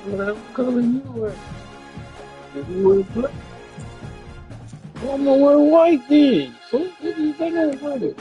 Whatever color you wear. If you wear black, I'm gonna wear white then. So what do you think I'm wearing?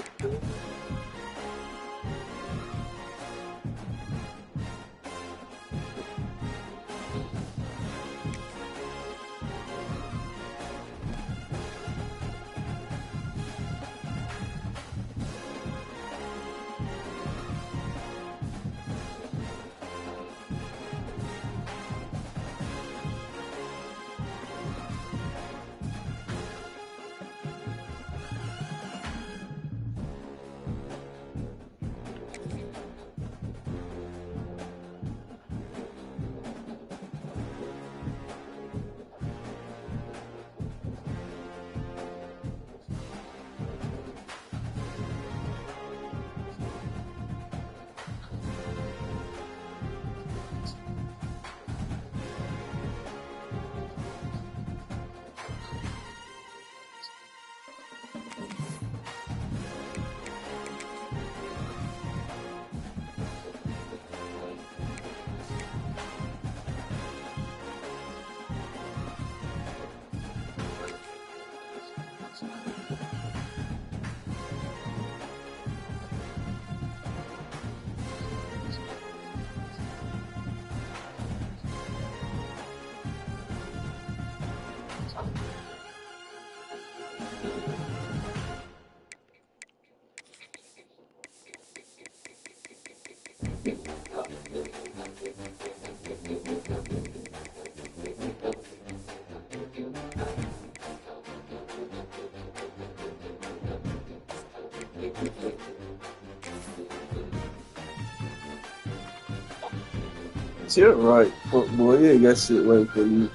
You're right, boy. You ain't got shit right for you.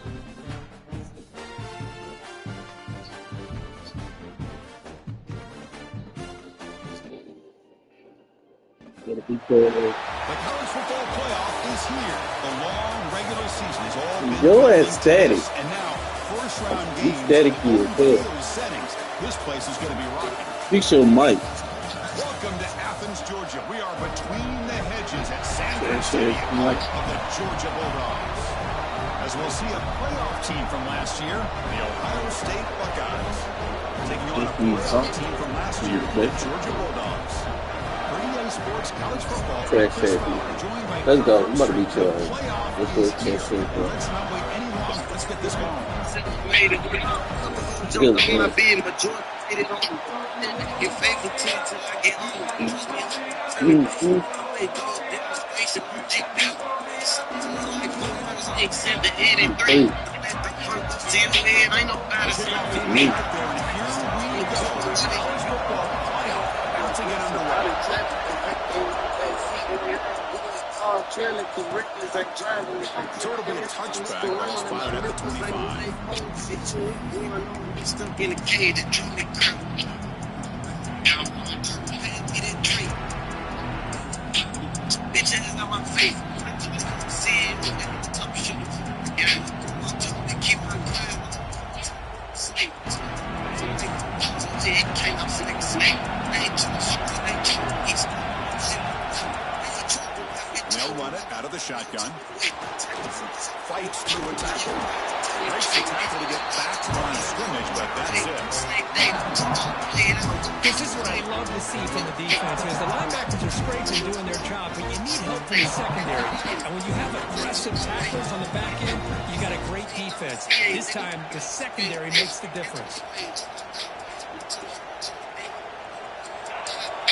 Gotta be careful. The college football playoff is here. The long regular season is all been your ass steady. And now, first round games. Steady kid. Settings. This place is going to be rocking. Fix your mic. Welcome to Athens, Georgia. We are between the hedges at Sanford Stadium of the Georgia Bulldogs. As we'll see a playoff team from last year, the Ohio State Buckeyes, taking on a playoff team from last year, the Georgia Bulldogs. Sports, college football. Let's go. I'm about to beat your ass. Let's not wait any longer. Let's get this going. Sort of a touchback that was spotted at the 25. Stuck in a cage and drew me bitch ass on my face. I just see it with the top shoes. Yeah, I'm trying to keep my time. Sleep. It came up to the snake. They'll run it out of the shotgun. Fights through a tackle. Breaks the tackle to get back to the line of scrimmage, but that's it. This is what I love to see from the defense is the linebackers are scraping doing their job, but you need help from the secondary. And when you have aggressive tacklers on the back end, you got a great defense. This time, the secondary makes the difference.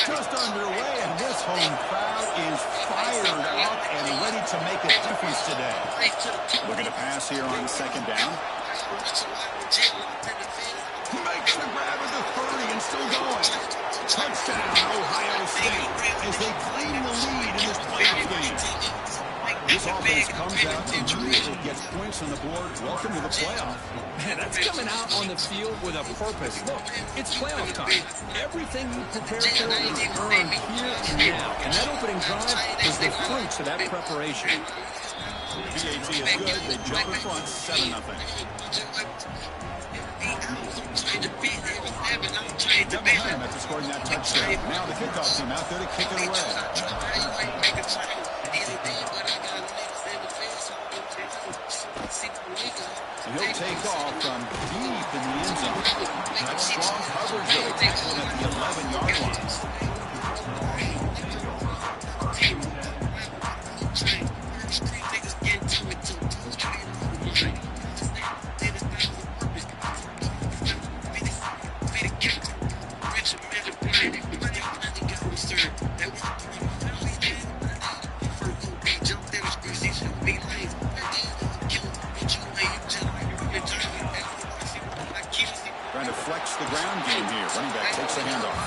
Just underway, and this home crowd is fired up and ready to make a difference today. Looking to pass here on second down. Makes the grab at the 30 and still going. Touchdown, Ohio State, as they claim the lead in this playoff game. This offense comes out and immediately gets points on the board. Welcome to the playoff. Man, that's coming out on the field with a purpose. Look, it's playoff time. Everything you prepare for is earned here and now. And that opening drive is the fruits of that preparation. PAT is good. They jump in front, 7-0. Got behind him after scoring that touchdown. Now the kickoff team out there to kick it away. And he'll take off from deep in the end zone. That's strong coverage, though. They tackle him at the 11-yard line. Trying to flex the ground game here. Running back takes the handoff.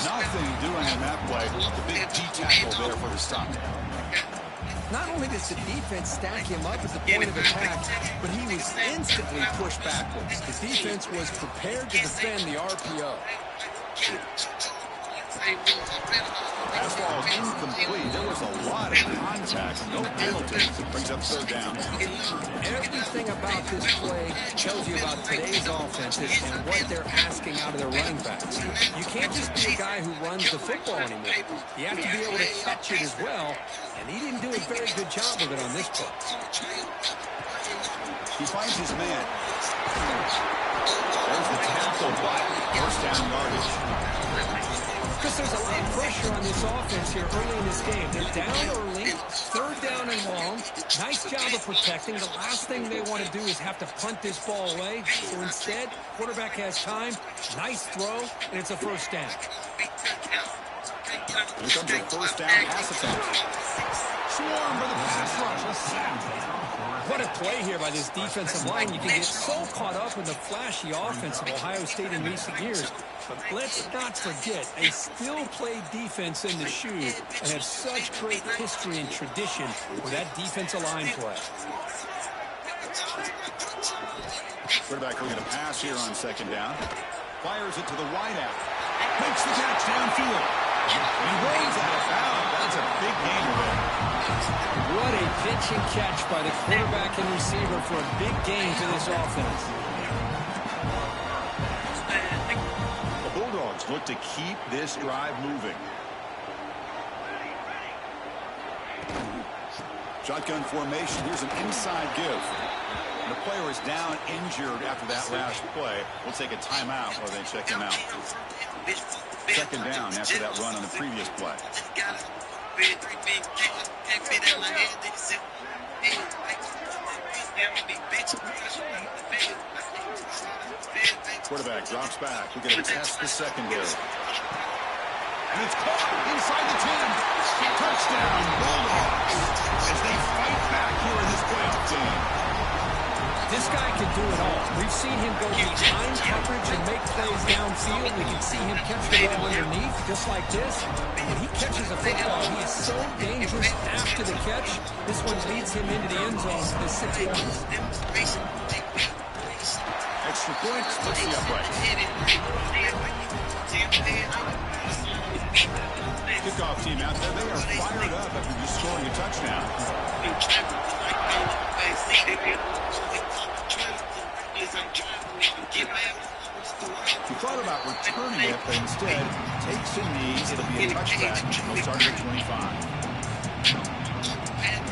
Nothing doing in that play. The big D tackle there for the stop. Not only does the defense stack him up at the point of attack, but he was instantly pushed backwards. The defense was prepared to defend the RPO. Pass ball is incomplete. There was a lot of contact. No penalties. Brings up third down. Everything about this play tells you about today's offenses and what they're asking out of their running backs. You can't just be a guy who runs the football anymore. You have to be able to catch it as well, and he didn't do a very good job of it on this play. He finds his man. There's the tackle, but first down yardage. Because there's a lot of pressure on this offense here early in this game. They're down early, third down and long. Nice job of protecting. The last thing they want to do is have to punt this ball away. So instead, quarterback has time, nice throw, and it's a first down. Here comes the first down pass attempt. Swarm for the pass rush. A sack. What a play here by this defensive line. You can get so caught up in the flashy offense of Ohio State in recent years. But let's not forget, they still play defense in the shoe and have such great history and tradition with that defensive line play. Quarterback looking to pass here on second down. Fires it to the wideout. Makes the catch downfield. And he rolls out of bounds. That's a big gain there. What a pitch and catch by the quarterback and receiver for a big gain to this offense. The Bulldogs look to keep this drive moving. Shotgun formation. Here's an inside give. And the player is down injured after that last play. We'll take a timeout while they check him out. Second down after that run on the previous play. Quarterback drops back. We're going to test the secondary. And it's caught inside the 10. Touchdown, Bulldogs, as they fight back here in this playoff game. This guy can do it all. We've seen him go behind coverage and make plays downfield. We can see him catch the ball underneath, just like this. When he catches a football, he is so dangerous after the catch. This one leads him into the end zone for the 6 points. Extra point, splits the upright. Kickoff team out there, they are fired up after just scoring a touchdown. He thought about returning it, but instead takes a knee. It'll be a touchback. He'll start at 25. And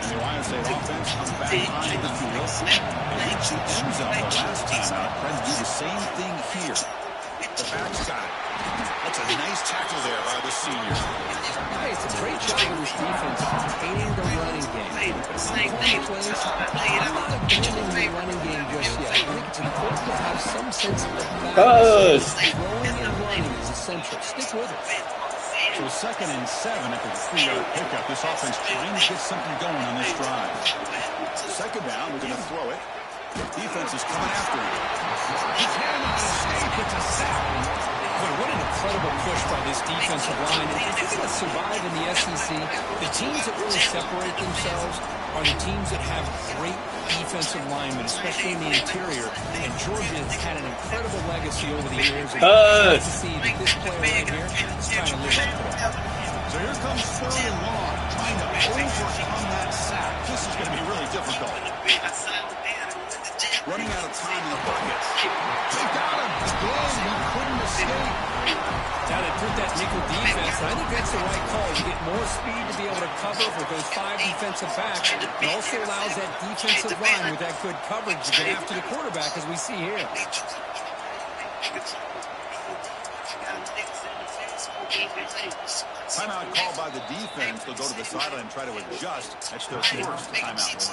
the Ohio State offense comes back onto the field. They reached the end zone the last time out. Trying to do the same thing here. The back's got it. That's a nice tackle there by the senior. Hey, it's a great job of this defense containing the running game. Plays, I'm not abandoning the running game just yet. I think it's important to have some sense of balance. Throwing and running is essential. Stick with it. So 2nd and 7 after the 3-yard pickup. This offense trying to get something going on this drive. Second down, we're going to throw it. Defense is coming after him. He cannot escape. It's a sack. Boy, what an incredible push by this defensive line. And if you're going to survive in the SEC, the teams that really separate themselves are the teams that have great defensive linemen, especially in the interior. And Georgia has had an incredible legacy over the years. And it's nice to see that this player right here is trying to live up to it. So here comes 3rd and long, trying to overcome that sack. This is going to be really difficult. Running out of time in the pocket. They got him. Again, he couldn't escape. Now they put that nickel defense, and I think that's the right call. You get more speed to be able to cover with those 5 defensive backs. It also allows that defensive line with that good coverage to get after the quarterback, as we see here. Timeout called by the defense. They'll go to the sideline and try to adjust. That's their first timeout.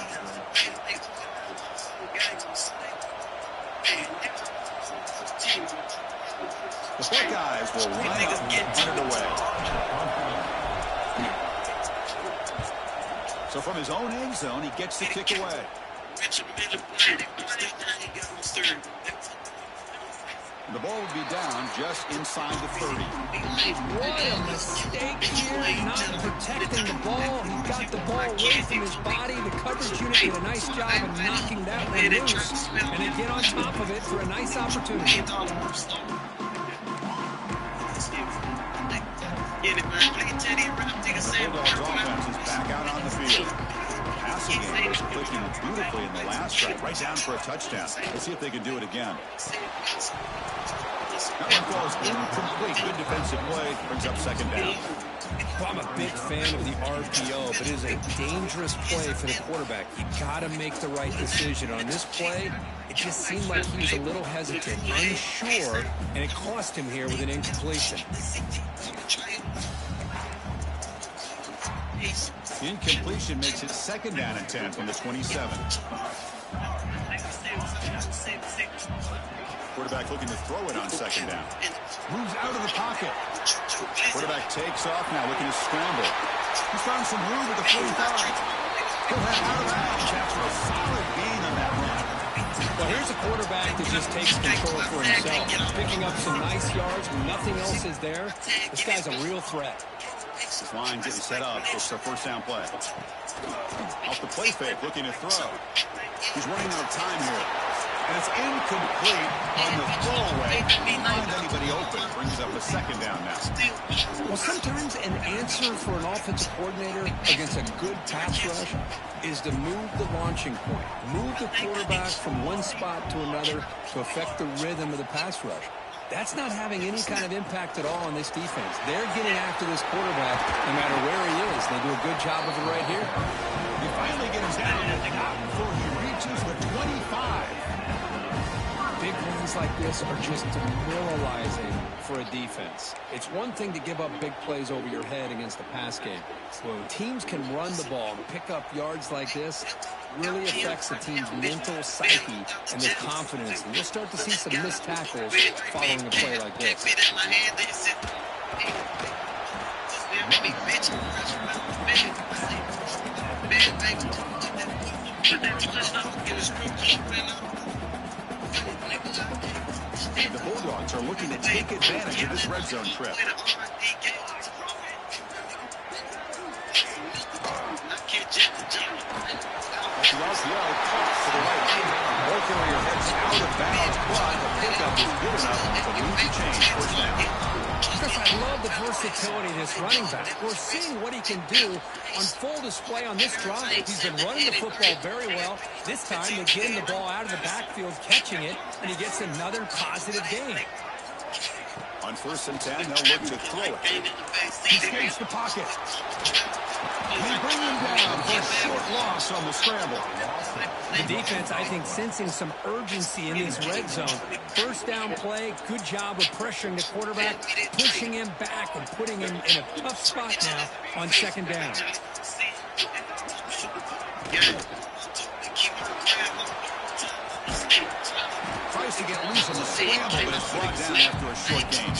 The Buckeyes will line up and punt it away. So from his own end zone, he gets the kick away. The ball would be down just inside the 30. What a mistake here, not protecting the ball. He got the ball away from his body. The coverage unit did a nice job of knocking that one loose. And they get on top of it for a nice opportunity. The Bulldogs offense is back out on the field. Passing game was clicking beautifully in the last drive, right down for a touchdown. Let's see if they can do it again. That one goes incomplete. Good defensive play. Brings up second down. Well, I'm a big fan of the RPO, but it is a dangerous play for the quarterback. You got to make the right decision. On this play, it just seemed like he was a little hesitant, unsure, and it cost him here with an incompletion. Incompletion makes it second down and 10 from the 27. Quarterback looking to throw it on second down. Moves out of the pocket. Quarterback takes off now, looking to scramble. He's found some room at the 45. He'll head out of bounds after a solid gain on that run. Well, here's a quarterback that just takes control for himself. Picking up some nice yards when nothing else is there. This guy's a real threat. This line getting set up. It's a first down play. Off the play fake, looking to throw. He's running out of time here. And it's incomplete on the throwaway. Can't find anybody open. Brings up a second down now. Well, sometimes an answer for an offensive coordinator against a good pass rush is to move the launching point. Move the quarterback from one spot to another to affect the rhythm of the pass rush. That's not having any kind of impact at all on this defense. They're getting after this quarterback no matter where he is. They do a good job of it right here. They finally get him down before he reaches the 25. Big runs like this are just demoralizing for a defense. It's one thing to give up big plays over your head against the pass game. When teams can run the ball and pick up yards like this, really affects the team's mental psyche and their confidence. And you'll start to see some missed tackles following a play like this. The Bulldogs are looking to take advantage of this red zone trip. The RPO to the right. Ball carrier heads out of bounds, but the pickup is good enough to move the chains first down. Chris, I love the versatility of this running back. We're seeing what he can do on full display on this drive. He's been running the football very well. This time, they're getting the ball out of the backfield, catching it, and he gets another positive gain. On 1st and 10, they'll look to throw it. He escapes the pocket. They bring him down for a short loss on the scramble. The defense, I think, sensing some urgency in this red zone. First down play, good job of pressuring the quarterback, pushing him back and putting him in a tough spot now on second down. Tries to get loose on the scramble, but it's brought down after a short gain.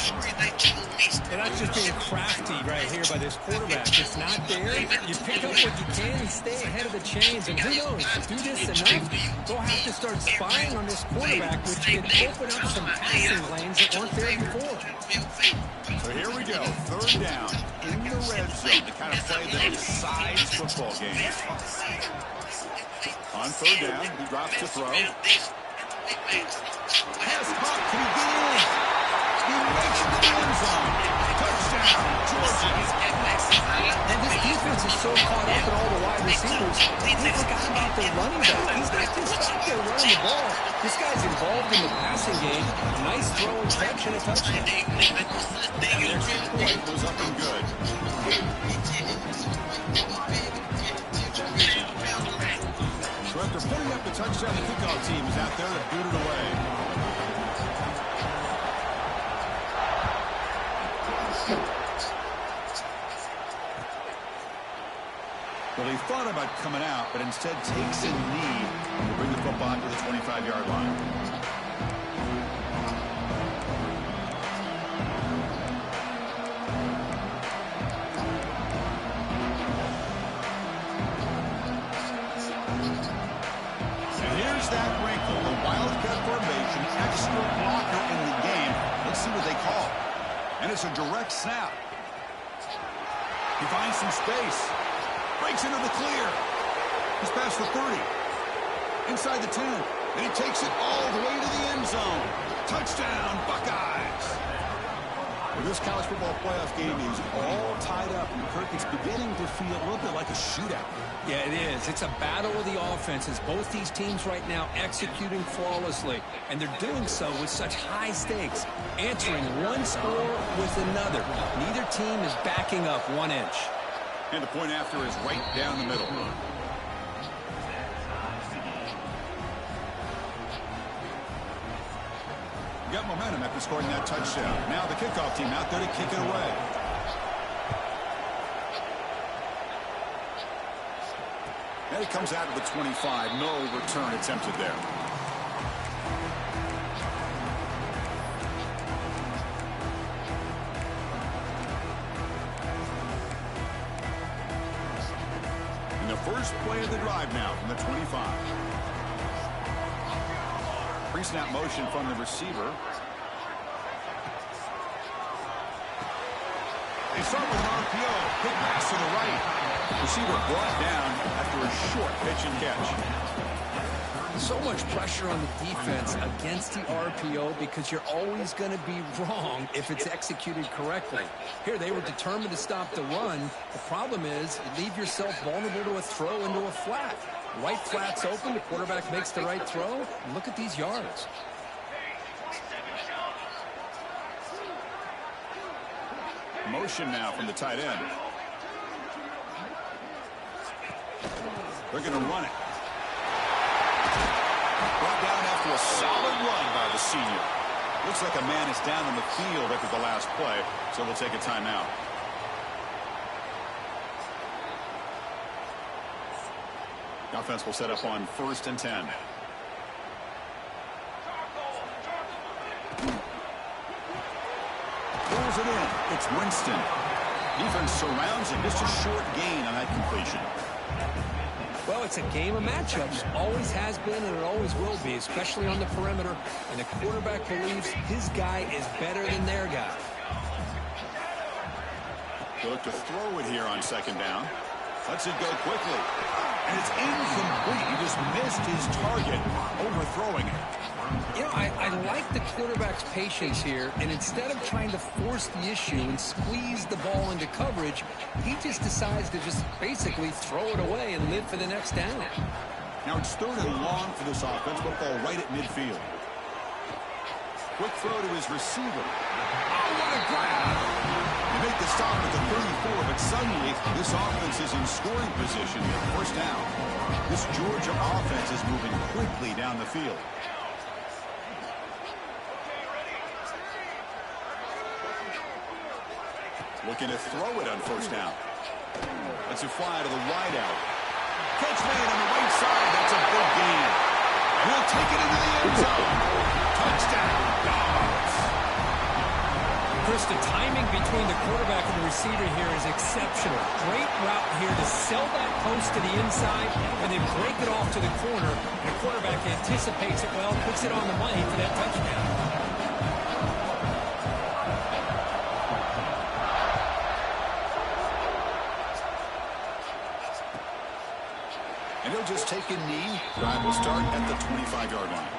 And that's just being crafty right here by this quarterback. It's not there. You pick up what you can and stay ahead of the chains. And who knows, do this enough, they'll have to start spying on this quarterback, which can open up some passing lanes that weren't there before. So here we go, 3rd down in the red zone, the kind of play that decides football games. On 3rd down, he drops to throw. Pass caught, can he get in? He makes it to the end zone. Touchdown, Georgia. And this defense is so caught up in all the wide receivers, they forgot about their running back. He's not just out there running the ball. This guy's involved in the passing game. Nice throw and catch and a touchdown. And the extra point was up and good. So after putting up the touchdown, the kickoff team is out there to boot it away. Well, he thought about coming out, but instead takes a knee to bring the football to the 25-yard line. And here's that wrinkle, the Wildcat formation, extra blocker in the game. Let's see what they call. And it's a direct snap. He finds some space. Breaks into the clear. He's past the 30. Inside the 10. And he takes it all the way to the end zone. Touchdown, Buckeyes. Well, this college football playoff game is all tied up. And Kirk, it's beginning to feel a little bit like a shootout. Yeah, it is. It's a battle of the offenses. Both these teams right now executing flawlessly. And they're doing so with such high stakes. Answering one score with another. Neither team is backing up 1 inch. And the point after is right down the middle. Got momentum after scoring that touchdown. Now the kickoff team out there to kick it away. And it comes out of the 25. No return attempted there. First play of the drive now from the 25. Pre-snap motion from the receiver. They start with an RPO. Quick pass to the right. Receiver brought down after a short pitch and catch. So much pressure on the defense against the RPO because you're always going to be wrong if it's executed correctly. Here, they were determined to stop the run. The problem is you leave yourself vulnerable to a throw into a flat. Right flat's open, the quarterback makes the right throw. And look at these yards. Motion now from the tight end. They're going to run it. Brought down after a solid run by the senior. Looks like a man is down on the field after the last play, so they'll take a timeout. The offense will set up on 1st and 10. Pulls it in. It's Winston. Defense surrounds him. Just a short gain on that completion. Well, it's a game of matchups. Always has been and it always will be, especially on the perimeter. And the quarterback believes his guy is better than their guy. They look to throw it here on 2nd down. Lets it go quickly. And it's incomplete. He just missed his target, overthrowing it. You know, I like the quarterback's patience here, and instead of trying to force the issue and squeeze the ball into coverage, he just decides to just basically throw it away and live for the next down. Now it's 3rd and long for this offense. Football right at midfield. Quick throw to his receiver. Oh, what a grab! They make the stop at the 34, but suddenly this offense is in scoring position. 1st down. This Georgia offense is moving quickly down the field. Looking to throw it on 1st down. That's a fly to the wide out. Catch made on the right side. That's a big gain. And he'll take it into the end zone. Touchdown, Dogs. Chris, the timing between the quarterback and the receiver here is exceptional. Great route here to sell that post to the inside and then break it off to the corner. And the quarterback anticipates it well, puts it on the money for that touchdown. And he'll just take a knee. Drive will start at the 25-yard line.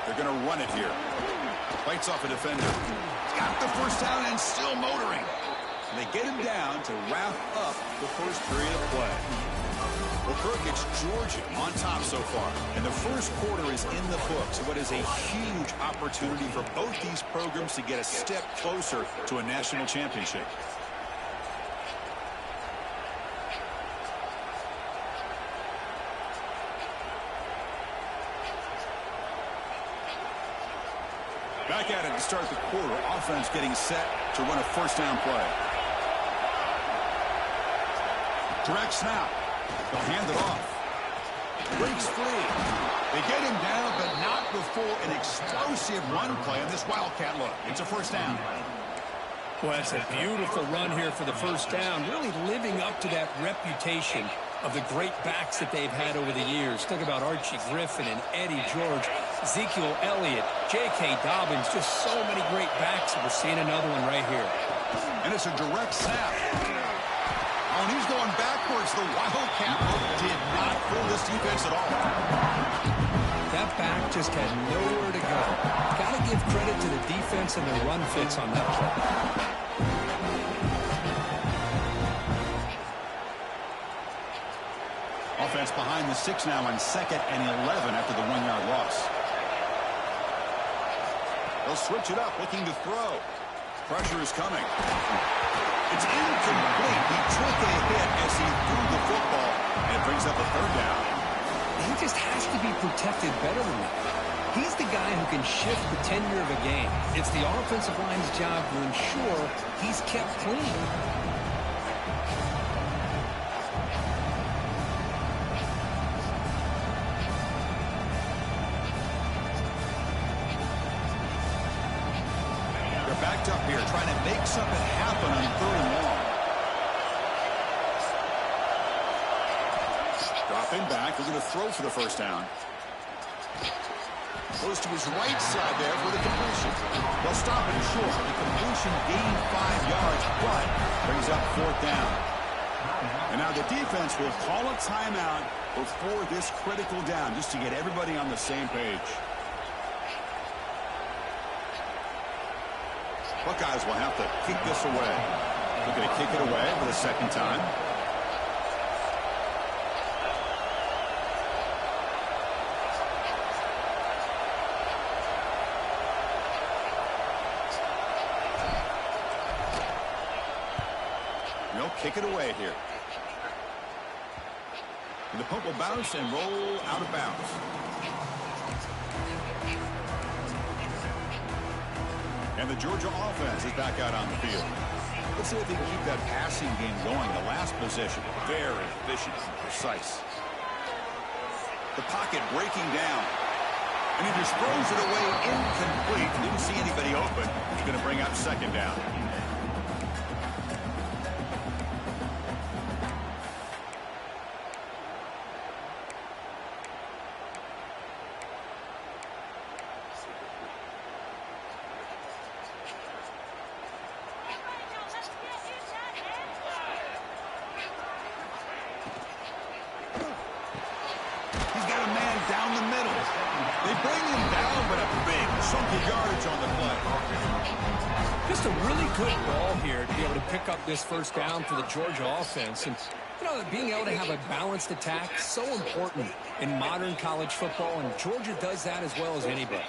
They're going to run it here. Fights off a defender. Got the first down and still motoring. They get him down to wrap up the first period of play. Well, Kirk, it's Georgia on top so far. And the first quarter is in the books. What is a huge opportunity for both these programs to get a step closer to a national championship. Back at it to start the quarter. Offense getting set to run a first down play. Direct snap. They'll hand it off. Breaks free. They get him down, but not before an explosive run play on this Wildcat look. It's a first down. Well, that's a beautiful run here for the first down, really living up to that reputation of the great backs that they've had over the years. Think about Archie Griffin and Eddie George, Ezekiel Elliott, J.K. Dobbins, just so many great backs, and we're seeing another one right here. And it's a direct snap. Oh, and he's going backwards. The Wildcat did not fool this defense at all. That back just had nowhere to go. Got to give credit to the defense and their run fits on that play. Offense behind the 6 now on 2nd and 11 after the 1-yard loss. They'll switch it up, looking to throw. Pressure is coming. It's incomplete. He took a hit as he threw the football, and it brings up a 3rd down. He just has to be protected better than that. He's the guy who can shift the tenure of a game. It's the offensive line's job to ensure he's kept clean. Backed up here, trying to make something happen on 3rd and long. Dropping back, we're going to throw for the first down. Goes to his right side there for the completion. They'll stop it short. The completion gained 5 yards, but brings up 4th down. And now the defense will call a timeout before this critical down, just to get everybody on the same page. Buckeyes will have to kick this away. They're going to kick it away for the 2nd time. They'll kick it away here. And the punt will bounce and roll out of bounds. And the Georgia offense is back out on the field. Let's see if they can keep that passing game going. The last possession, very efficient and precise. The pocket breaking down. And he just throws it away incomplete. Didn't see anybody open. He's going to bring up 2nd down. This first down for the Georgia offense, and being able to have a balanced attack, so important in modern college football, and Georgia does that as well as anybody.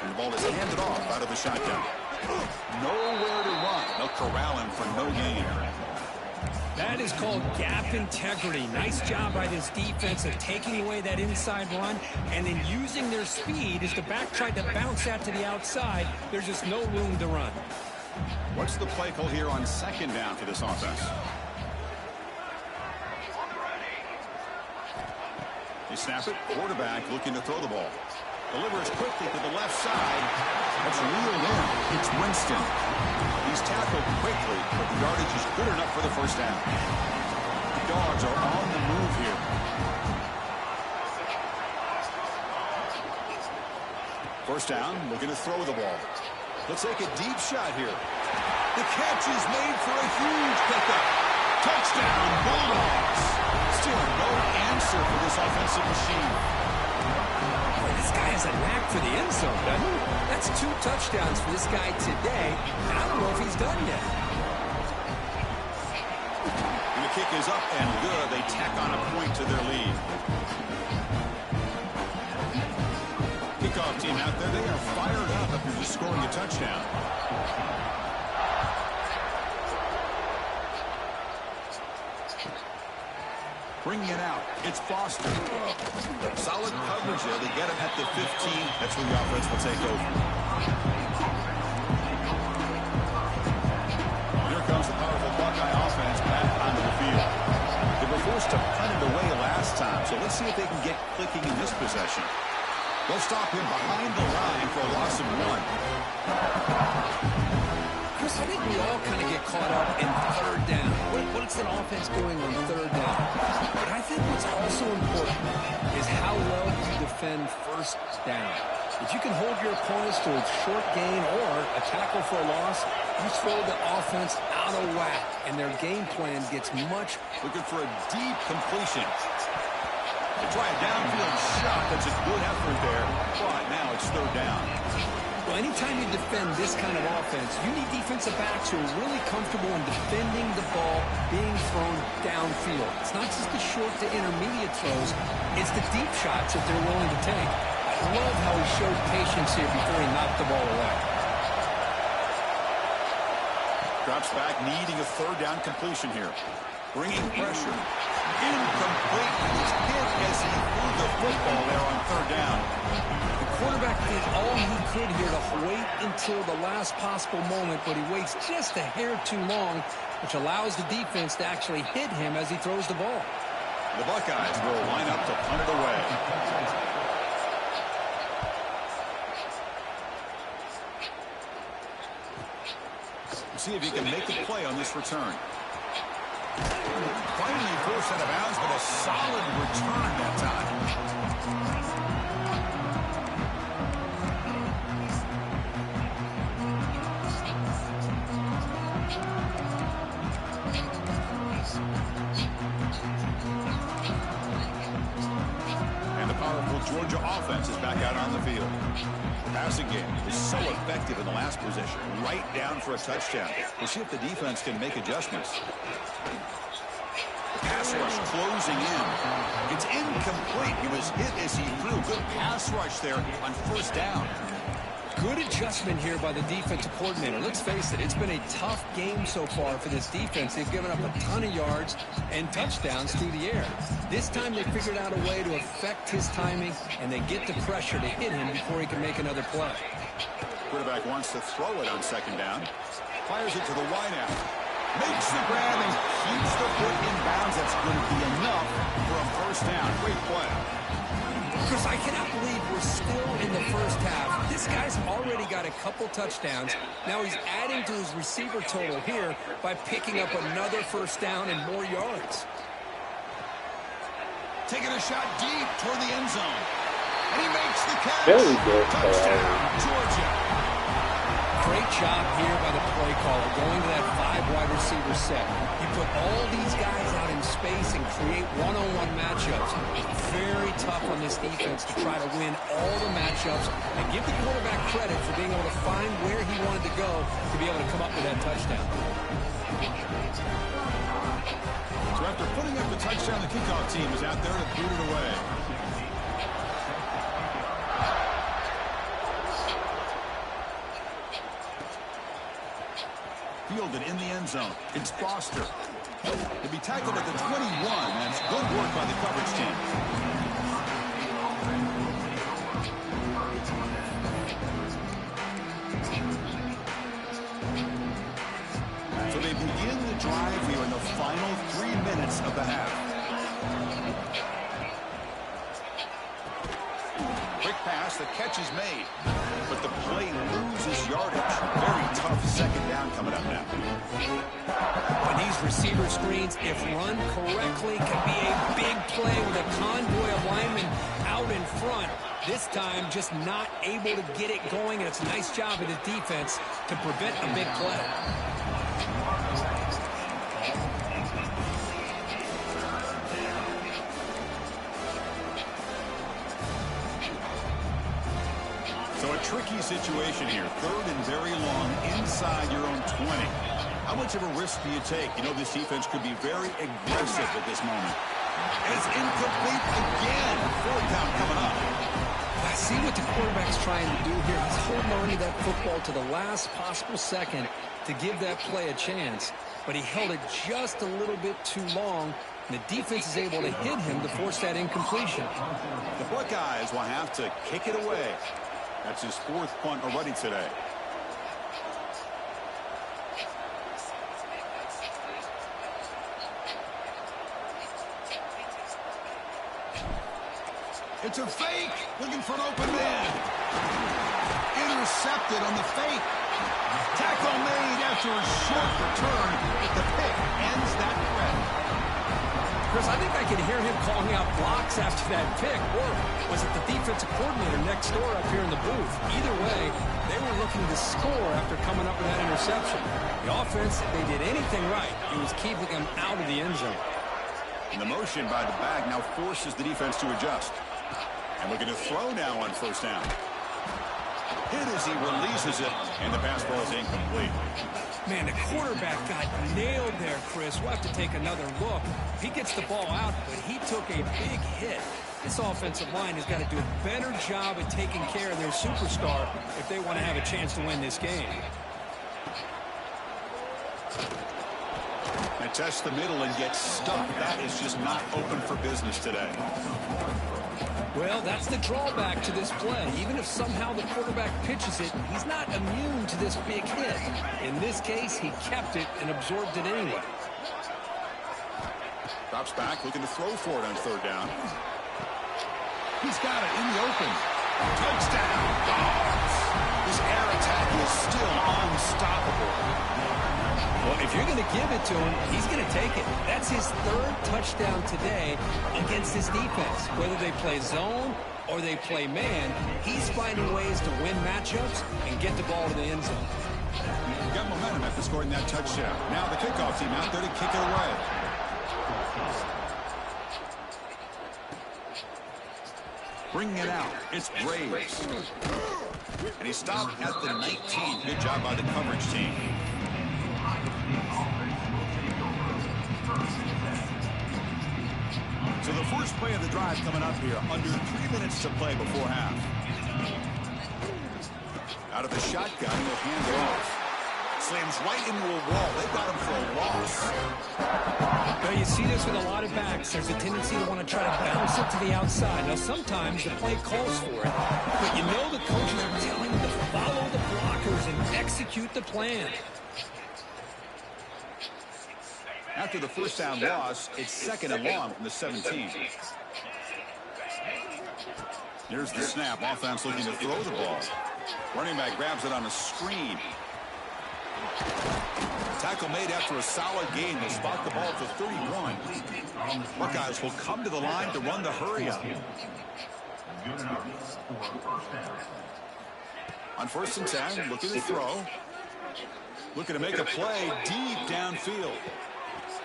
And the ball is handed off out of the shotgun. Nowhere to run. They'll corral him for no gain. That is called gap integrity. Nice job by this defense of taking away that inside run and then using their speed as the back tried to bounce that to the outside. There's just no room to run. What's the play call here on 2nd down for this offense? They snap it. Quarterback looking to throw the ball. Delivers quickly to the left side. That's reeled in. It's Winston. He's tackled quickly, but the yardage is good enough for the first down. The Dogs are on the move here. First down, looking to throw the ball. Let's take a deep shot here. The catch is made for a huge pickup. Touchdown, Bulldogs. Still no answer for this offensive machine. Boy, this guy has a knack for the end zone, doesn't he? That's 2 touchdowns for this guy today, and I don't know if he's done yet. And the kick is up and good. They tack on a point to their lead. Kickoff team out there, they are fired up after just scoring a touchdown. Bringing it out, it's Foster. Solid coverage there. They get him at the 15. That's where the offense will take over. Here comes the powerful Buckeye offense back onto the field. They were forced to punt it away last time, so let's see if they can get clicking in this possession. They'll stop him behind the line for a loss of 1. Chris, I think we all kind of get caught up in third down. What's an offense doing on third down? But I think what's also important is how well you defend first down. If you can hold your opponents to a short gain or a tackle for a loss, you throw the offense out of whack, and their game plan gets much. Looking for a deep completion. They try a downfield shot. That's a good effort there. But now it's third down. Well, anytime you defend this kind of offense, you need defensive backs who are really comfortable in defending the ball being thrown downfield. It's not just the short to intermediate throws. It's the deep shots that they're willing to take. I love how he showed patience here before he knocked the ball away. Drops back, needing a third down completion here. Bringing pressure. Incomplete. He was hit as he threw the football there on third down. Quarterback did all he could here to wait until the last possible moment, but he waits just a hair too long, which allows the defense to actually hit him as he throws the ball. The Buckeyes will line up to punt it away. We'll see if he can make the play on this return. Finally forced out of bounds, but a solid return that time. Georgia offense is back out on the field. The passing game was so effective in the last possession. Right down for a touchdown. We'll see if the defense can make adjustments. Pass rush closing in. It's incomplete. He was hit as he threw. Good pass rush there on first down. Good adjustment here by the defensive coordinator. Let's face it, it's been a tough game so far for this defense. They've given up a ton of yards and touchdowns through the air. This time they figured out a way to affect his timing, and they get the pressure to hit him before he can make another play. Quarterback wants to throw it on second down. Fires it to the wideout. Makes the grab and keeps the foot in bounds. That's going to be enough for a first down. Great play. Chris, I cannot believe we're still in the first half. This guy's already got a couple touchdowns. Now he's adding to his receiver total here by picking up another first down and more yards. Taking a shot deep toward the end zone. And he makes the catch. Very good. Touchdown, Georgia. Great job here by the play caller, going to that 5 wide receiver set. You put all these guys out in space and create one-on-one matchups. Very tough on this defense to try to win all the matchups and give the quarterback credit for being able to find where he wanted to go to be able to come up with that touchdown. So after putting up the touchdown, the kickoff team is out there to boot it away. Fielded in the end zone. It's Foster. He'll be tackled at the 21. That's good work by the coverage team. So they begin the drive here in the final 3 minutes of the half. Quick pass, the catch is made. But the play loses yardage. Very tough second down coming up now. And these receiver screens, if run correctly, can be a big play with a convoy of linemen out in front. This time, just not able to get it going, and it's a nice job of the defense to prevent a big play. So a tricky situation here. 3rd and very long inside your own 20. How much of a risk do you take? You know this defense could be very aggressive at this moment. It's incomplete again. 4th down coming up. I see what the quarterback's trying to do here. He's holding on to that football to the last possible second to give that play a chance. But he held it just a little bit too long, and the defense is able to hit him to force that incompletion. The Buckeyes will have to kick it away. That's his 4th punt already today. It's a fake, looking for an open man. Intercepted on the fake. Tackle made after a short return. The pick ends that threat. Chris, I think I could hear him calling out blocks after that pick, or was it the defensive coordinator next door up here in the booth? Either way, they were looking to score after coming up with that interception. The offense, if they did anything right, it was keeping them out of the end zone. And the motion by the back now forces the defense to adjust. And looking to throw now on 1st down. Hit as he releases it, and the pass ball is incomplete. Man, the quarterback got nailed there, Chris. We'll have to take another look. He gets the ball out, but he took a big hit. This offensive line has got to do a better job at taking care of their superstar if they want to have a chance to win this game. They test the middle and get stuck. That is just not open for business today. Well, that's the drawback to this play. Even if somehow the quarterback pitches it, he's not immune to this big hit. In this case, he kept it and absorbed it anyway. Drops back, looking to throw for it on 3rd down. He's got it in the open. Touchdown, Dogs! This air attack is still unstoppable. Well, if you're going to give it to him, he's going to take it. That's his 3rd touchdown today against this defense. Whether they play zone or they play man, he's finding ways to win matchups and get the ball to the end zone. He got momentum after scoring that touchdown. Now the kickoff team out there to kick it away. Bringing it out, it's Braves. And he stopped at the 19. Good job by the coverage team. So the first play of the drive coming up here. Under 3 minutes to play before half. Out of the shotgun, he'll hand it off. Slams right into a wall. They've got him for a loss. Well, you see this with a lot of backs. There's a tendency to want to try to bounce it to the outside. Now, sometimes the play calls for it, but you know the coaches are telling you to follow the blockers and execute the plan. After the 1st down loss, it's 2nd and long from the 17. Here's the snap. Offense looking to throw the ball. Running back grabs it on a screen. Tackle made after a solid gain. They'll spot the ball for 31. Buckeyes will come to the line to run the hurry up. On 1st and 10, looking to throw. Looking to make a play deep downfield.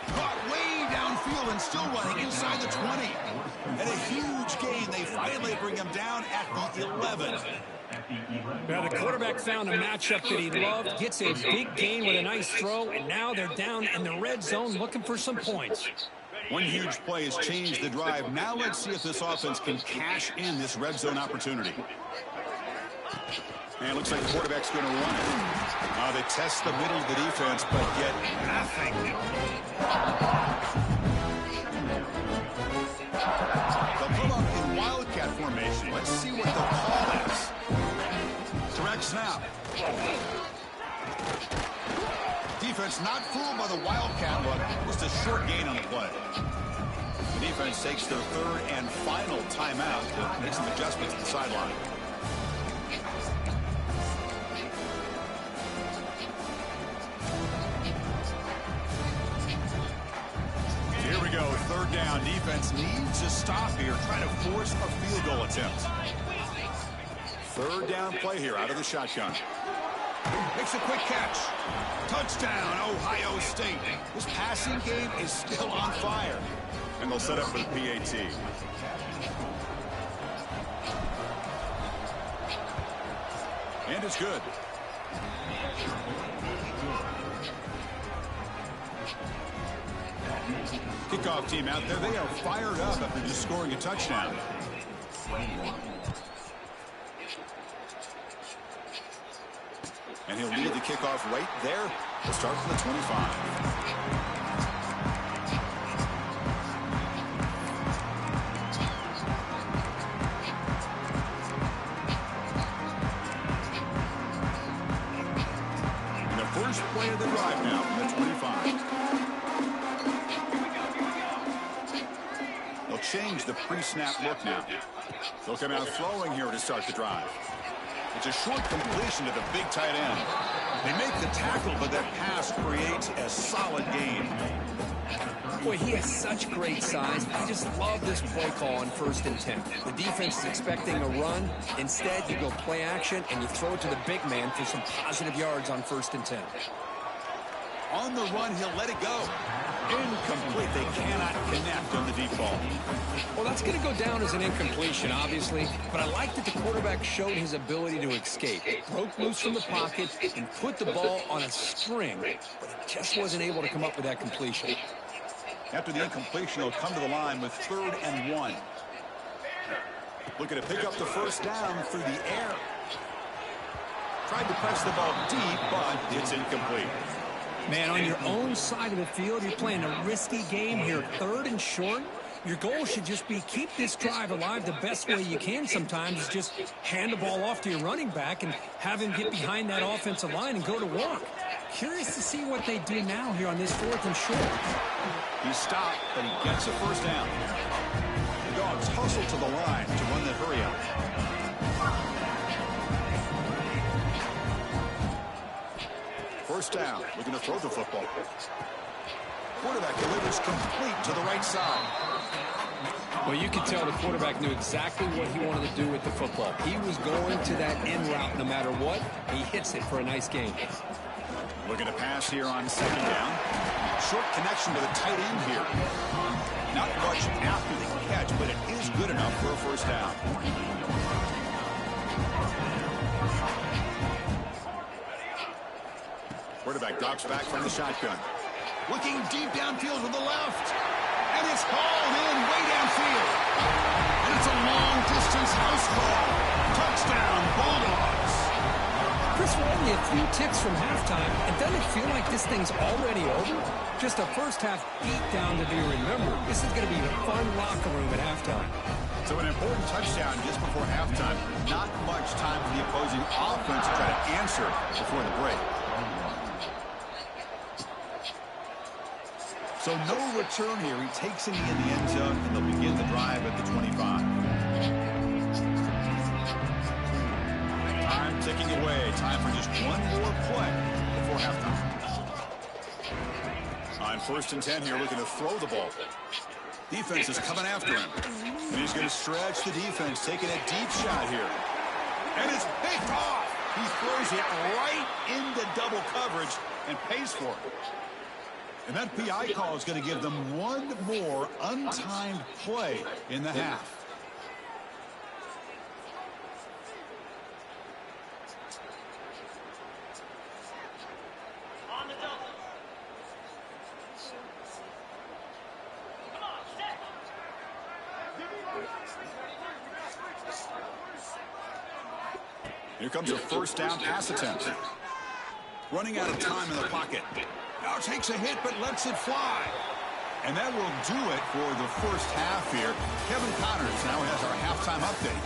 Caught way downfield and still running inside the 20. And a huge gain. They finally bring him down at the 11. Well, the quarterback found a matchup that he loved, gets a big gain with a nice throw, and now they're down in the red zone looking for some points. One huge play has changed the drive. Now let's see if this offense can cash in this red zone opportunity. And it looks like the quarterback's going to run it. They test the middle of the defense, but get nothing. They'll come up in wildcat formation. Let's see what the call is. Direct snap. Defense not fooled by the wildcat look. Just a short gain on the play. The defense takes their 3rd and final timeout to make some adjustments at the sideline. Here we go, 3rd down. Defense needs to stop here, trying to force a field goal attempt. Third down play here out of the shotgun. Makes a quick catch. Touchdown, Ohio State. This passing game is still on fire. And they'll set up for the PAT. And it's good. Kickoff team out there. They are fired up after just scoring a touchdown. And he'll lead the kickoff right there. We'll start from the 25. First play of the drive now from the 25. They'll change the pre-snap look now. They'll come out throwing here to start the drive. It's a short completion to the big tight end. They make the tackle, but that pass creates a solid gain. Boy, he has such great size. I just love this play call on 1st and 10. The defense is expecting a run. Instead, you go play action, and you throw it to the big man for some positive yards on 1st and 10. On the run, he'll let it go. Incomplete. They cannot connect on the deep ball. Well, that's going to go down as an incompletion, obviously, but I like that the quarterback showed his ability to escape. Broke loose from the pocket and put the ball on a string, but he just wasn't able to come up with that completion. After the incompletion, he'll come to the line with 3rd and 1. Looking to pick up the first down through the air. Tried to press the ball deep, but it's incomplete. Man, on your own side of the field, you're playing a risky game here. 3rd and short. Your goal should just be keep this drive alive the best way you can sometimes is just hand the ball off to your running back and have him get behind that offensive line and go to work. Curious to see what they do now here on this 4th and short. He stopped, but he gets a first down. The Dogs hustle to the line to run the hurry up. First down, looking to throw the football. Quarterback delivers complete to the right side. Well, you could tell the quarterback knew exactly what he wanted to do with the football. He was going to that end route no matter what. He hits it for a nice gain. Looking to pass here on 2nd down. Short connection to the tight end here. Not much after the catch, but it is good enough for a first down. Quarterback drops back from the shotgun. Looking deep downfield to the left. And it's hauled in way downfield. And it's a long-distance house call. Touchdown, Bulldogs. Chris, we're only a few ticks from halftime, and doesn't it feel like this thing's already over? Just a first-half beatdown to be remembered. This is going to be a fun locker room at halftime. So an important touchdown just before halftime. Not much time for the opposing offense to try to answer before the break. So no return here. He takes it in the end zone, and they'll begin the drive at the 25. Time ticking away. Time for just one more play before halftime. On 1st and 10 here, looking to throw the ball. Defense is coming after him. And he's going to stretch the defense, taking a deep shot here. And it's picked off. He throws it right into double coverage and pays for it. And that PI call is going to give them one more untimed play in the half. Here comes a first down pass attempt. Running out of time in the pocket. Now takes a hit, but lets it fly. And that will do it for the first half here. Kevin Connors now has our halftime update.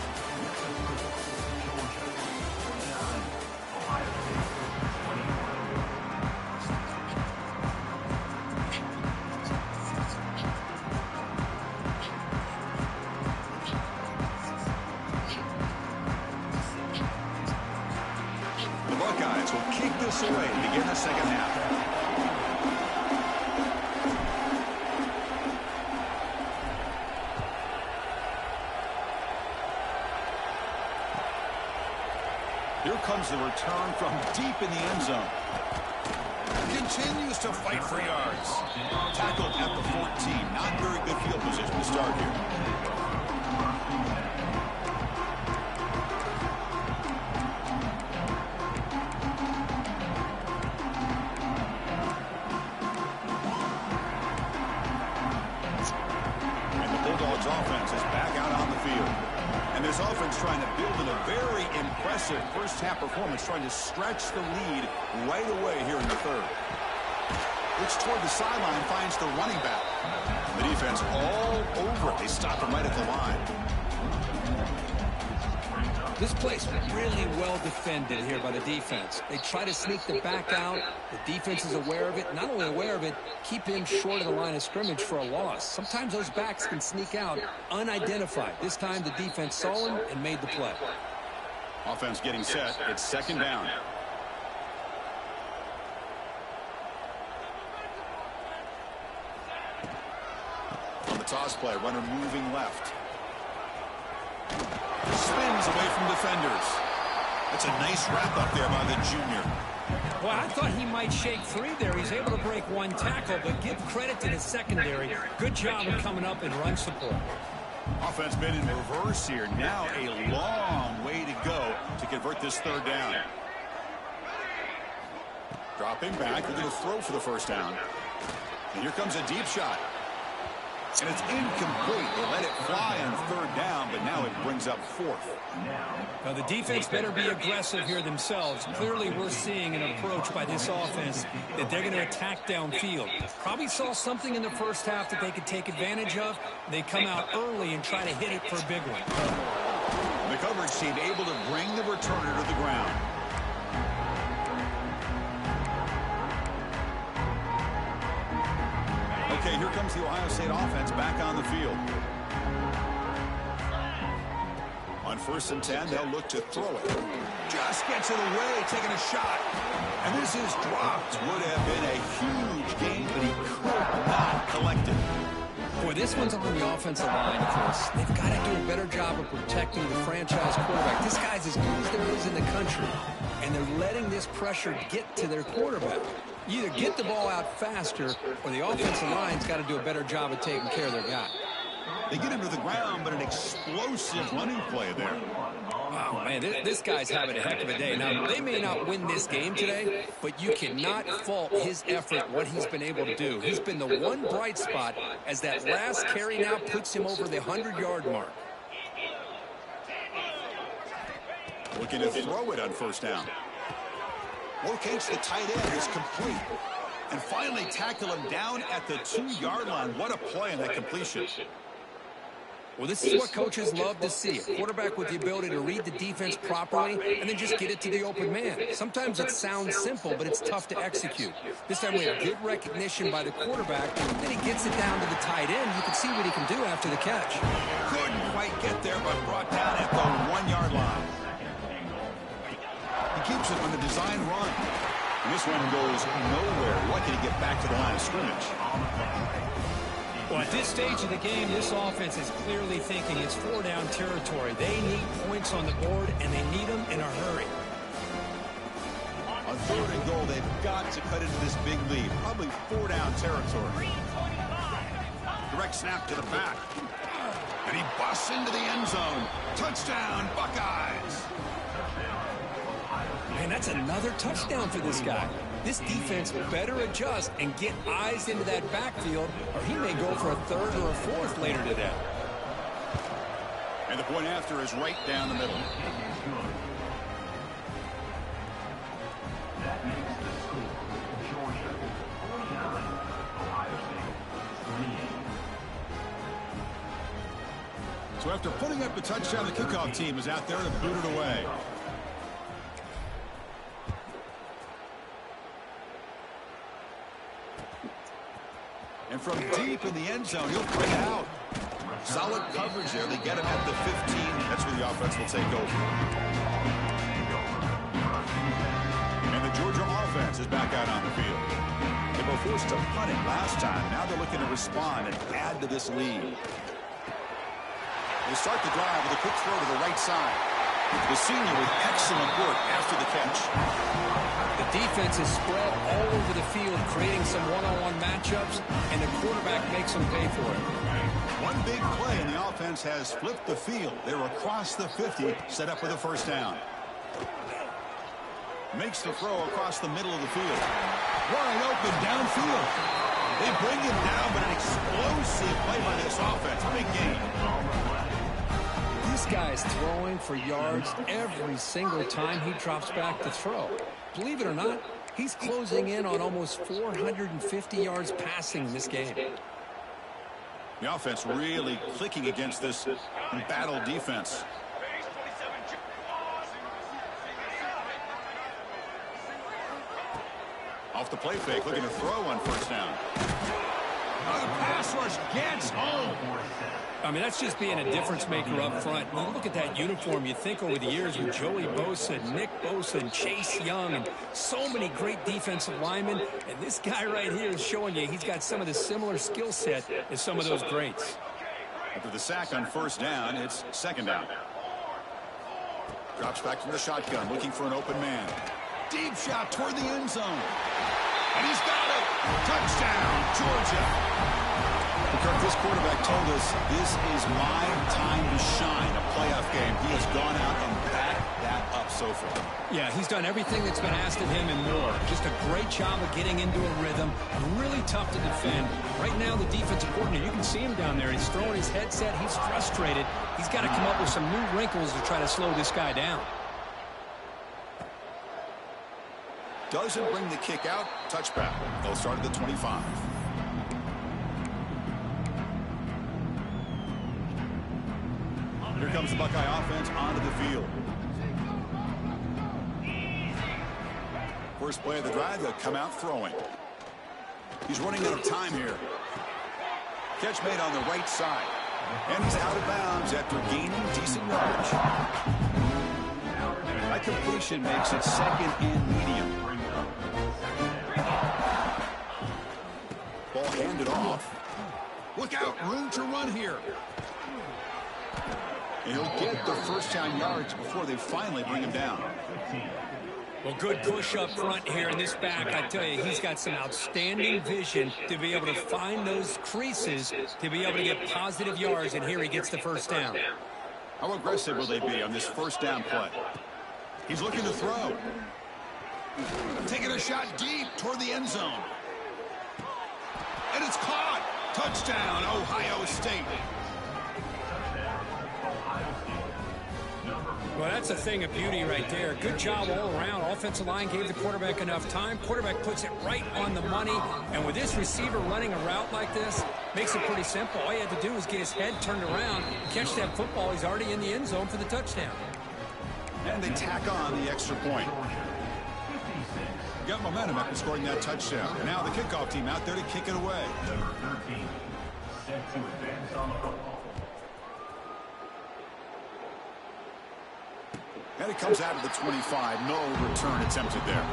The Buckeyes will kick this away to begin the second half. Here comes the return from deep in the end zone. Continues to fight for yards. Tackled at the 14. Not very good field position to start here. And the Bulldogs offense is back out on the field. And this offense trying to build in a very impressive first-half performance, trying to stretch the lead right away here in the third. Which toward the sideline finds the running back. The defense all over it. They stop him right at the line. This play's really well defended here by the defense. They try to sneak the back out. The defense is aware of it. Not only aware of it, keep him short of the line of scrimmage for a loss. Sometimes those backs can sneak out unidentified. This time the defense saw him and made the play. Offense getting set. It's second down. On the toss play, runner moving left. Spins away from defenders. That's a nice wrap up there by the junior. Well, I thought he might shake free there. He's able to break one tackle, but give credit to the secondary. Good job of coming up in run support. Offense been in reverse here. Now a long way to go to convert this third down. Dropping back. They're going to throw for the first down. And here comes a deep shot. And it's incomplete. They let it fly on third down, but now it brings up fourth. Now the defense better be aggressive here themselves. Clearly we're seeing an approach by this offense that they're going to attack downfield. Probably saw something in the first half that they could take advantage of. They come out early and try to hit it for a big one. The coverage team able to bring the returner to the ground. Okay, here comes the Ohio State offense back on the field. On 1st and 10, they'll look to throw it. Just gets it away, taking a shot. And this is dropped. Would have been a huge gain, but he could not collect it. Boy, this one's on the offensive line, Chris. They've got to do a better job of protecting the franchise quarterback. This guy's as good as there is in the country, and they're letting this pressure get to their quarterback. You either get the ball out faster, or the offensive line's got to do a better job of taking care of their guy. They get him to the ground, but an explosive running play there. Wow, man, this guy's having a heck of a day. Now, they may not win this game today, but you cannot fault his effort, what he's been able to do. He's been the one bright spot as that last carry now puts him over the 100-yard mark. Looking to throw it on first down. Locates the tight end. It's complete. And finally tackle him down at the 2-yard line. What a play in that completion. Well, this is what coaches love to see. A quarterback with the ability to read the defense properly and then just get it to the open man. Sometimes it sounds simple, but it's tough to execute. This time we have good recognition by the quarterback. Then he gets it down to the tight end. You can see what he can do after the catch. Couldn't quite get there, but brought down at the 1-yard line. He keeps it on the design run. And this one goes nowhere. What can he get back to the line of scrimmage? Well, at this stage of the game, this offense is clearly thinking it's 4-down territory. They need points on the board, and they need them in a hurry. On 3rd and goal, they've got to cut into this big lead. Probably 4-down territory. Direct snap to the back. And he busts into the end zone. Touchdown, Buckeyes. Man, that's another touchdown for this guy. This defense better adjust and get eyes into that backfield, or he may go for a 3rd or a 4th later today. And the point after is right down the middle. So after putting up a touchdown, the kickoff team is out there to boot it away. And from deep in the end zone, he'll bring it out. Solid coverage there. They get him at the 15. That's where the offense will take over. And the Georgia offense is back out on the field. They were forced to punt it last time. Now they're looking to respond and add to this lead. They start the drive with a quick throw to the right side. The senior with excellent work after the catch. The defense is spread all over the field, creating some one-on-one matchups, and the quarterback makes them pay for it. One big play, and the offense has flipped the field. They're across the 50, set up with a first down. Makes the throw across the middle of the field. Wide open downfield. They bring him down, but an explosive play by this offense. Big gain. This guy's throwing for yards every single time he drops back to throw. Believe it or not, he's closing in on almost 450 yards passing in this game. The offense really clicking against this battle defense. Off the play fake, looking to throw on first down. Oh, the pass rush gets home. I mean, that's just being a difference maker up front. When you look at that uniform, you think over the years with Joey Bosa, Nick Bosa, and Chase Young, and so many great defensive linemen. And this guy right here is showing you he's got some of the similar skill set as some of those greats. After the sack on first down, it's second down. Drops back from the shotgun, looking for an open man. Deep shot toward the end zone. And he's got it. Touchdown, Georgia. Kirk, this quarterback told us this is my time to shine, a playoff game. He has gone out and backed that up so far. Yeah, he's done everything that's been asked of him and more. Just a great job of getting into a rhythm. Really tough to defend. Right now, the defensive coordinator, you can see him down there. He's throwing his headset. He's frustrated. He's got to come up with some new wrinkles to try to slow this guy down. Doesn't bring the kick out. Touchback. They'll start at the 25. Here comes the Buckeye offense onto the field. First play of the drive, they'll come out throwing. He's running out of time here. Catch made on the right side. And he's out of bounds after gaining decent yardage. That completion makes it second and medium. Ball handed off. Look out, room to run here. And he'll get the first down yards before they finally bring him down. Well, good push up front here in this back. I tell you, he's got some outstanding vision to be able to find those creases, to be able to get positive yards, and here he gets the first down. How aggressive will they be on this first down play? He's looking to throw. Taking a shot deep toward the end zone. And it's caught. Touchdown, Ohio State. Well, that's a thing of beauty right there. Good job all around. Offensive line gave the quarterback enough time. Quarterback puts it right on the money. And with this receiver running a route like this, makes it pretty simple. All you have to do is get his head turned around, catch that football. He's already in the end zone for the touchdown. And they tack on the extra point. Got momentum after scoring that touchdown. Now the kickoff team out there to kick it away. Number 13, set to advance on the football. And it comes out of the 25. No return attempted there.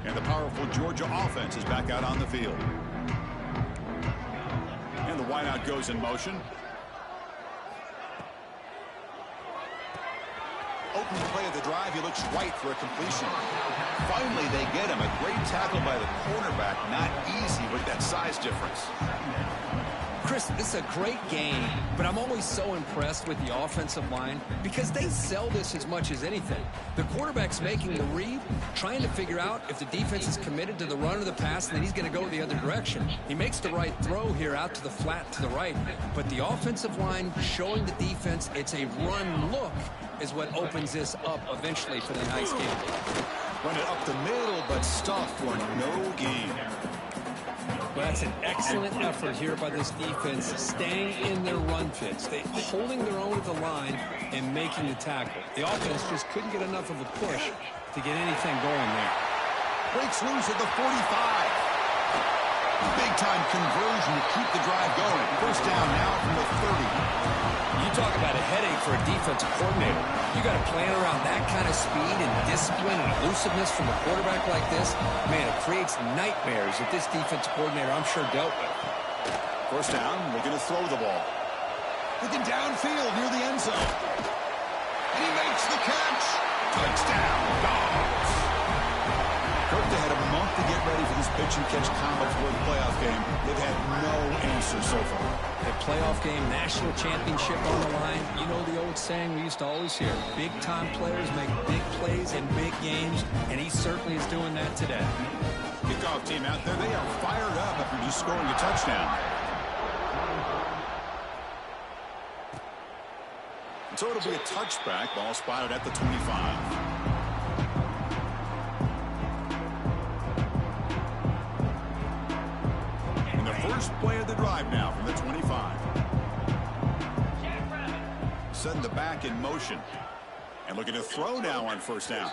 And the powerful Georgia offense is back out on the field. And the wideout goes in motion. Opening play of the drive, he looks right for a completion. Finally, they get him. A great tackle by the cornerback. Not easy with that size difference. Chris, this is a great game, but I'm always so impressed with the offensive line because they sell this as much as anything. The quarterback's making the read, trying to figure out if the defense is committed to the run or the pass, and then he's going to go the other direction. He makes the right throw here out to the flat to the right, but the offensive line showing the defense it's a run look is what opens this up eventually for the nice game. Run it up the middle, but stuffed for no gain. Well, that's an excellent effort here by this defense, staying in their run fits. They holding their own at the line and making the tackle. The offense just couldn't get enough of a push to get anything going there. Breaks loose at the 45. Big-time conversion to keep the drive going. First down now from the 30. You talk about a headache for a defensive coordinator. You got to plan around that kind of speed and discipline and elusiveness from a quarterback like this. Man, it creates nightmares that this defensive coordinator, I'm sure, dealt with. First down, looking to throw the ball. Looking downfield near the end zone. And he makes the catch. Touchdown, Dogs. Kirk, they had a month to get ready for this pitch-and-catch combo for the playoff game. They've had no answer so far. A playoff game, national championship on the line. You know the old saying we used to always hear, big-time players make big plays in big games, and he certainly is doing that today. Kickoff team out there, they are fired up after just scoring a touchdown. And so it'll be a touchback, ball spotted at the 25. First play of the drive now from the 25. Setting the back in motion. And looking to throw now on first down.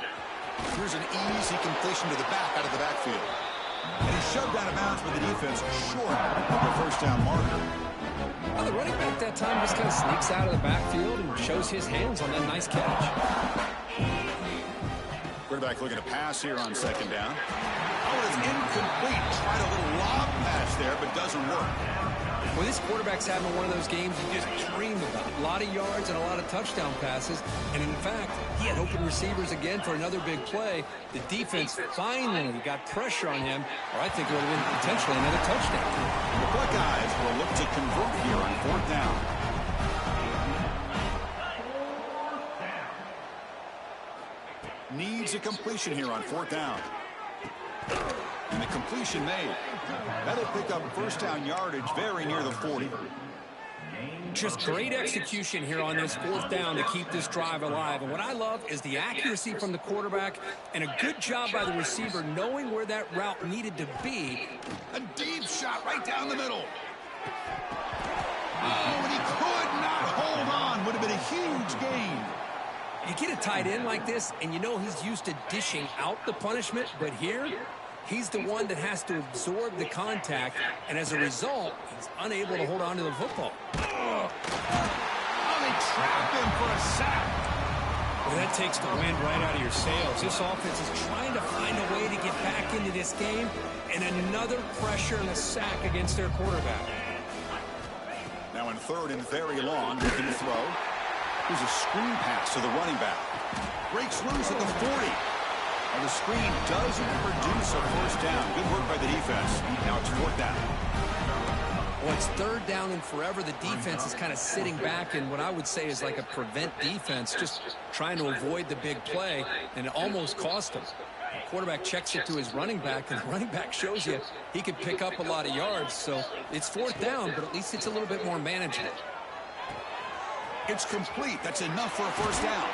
Here's an easy completion to the back out of the backfield. And he's shoved out of bounds with the defense short of the first down marker. Well, the running back that time just kind of sneaks out of the backfield and shows his hands on that nice catch. Quarterback looking to pass here on second down. Oh, it's incomplete. Tried a little lob pass there, but doesn't work. Well, this quarterback's having one of those games you just dream about. A lot of yards and a lot of touchdown passes. And in fact, he had open receivers again for another big play. The defense finally got pressure on him, or I think it would have been potentially another touchdown. The Buckeyes will look to convert here on fourth down. Needs a completion here on fourth down. And the completion made. That'll pick up first down yardage very near the 40. Just great execution here on this fourth down to keep this drive alive. And what I love is the accuracy from the quarterback and a good job by the receiver knowing where that route needed to be. A deep shot right down the middle. Oh, and he could not hold on. Would have been a huge gain. You get a tight end like this, and you know he's used to dishing out the punishment, but here, he's the one that has to absorb the contact, and as a result, he's unable to hold on to the football. Oh, they trapped him for a sack. Well, that takes the wind right out of your sails. This offense is trying to find a way to get back into this game, and another pressure and a sack against their quarterback. Now in third and very long, looking to throw. Here's a screen pass to the running back. Breaks loose at the 40. And the screen doesn't produce a first down. Good work by the defense. Now it's fourth down. Well, it's third down and forever. The defense is kind of sitting back in what I would say is like a prevent defense, just trying to avoid the big play, and it almost cost him. The quarterback checks it to his running back, and the running back shows you he could pick up a lot of yards. So it's fourth down, but at least it's a little bit more manageable. It's complete. That's enough for a first down.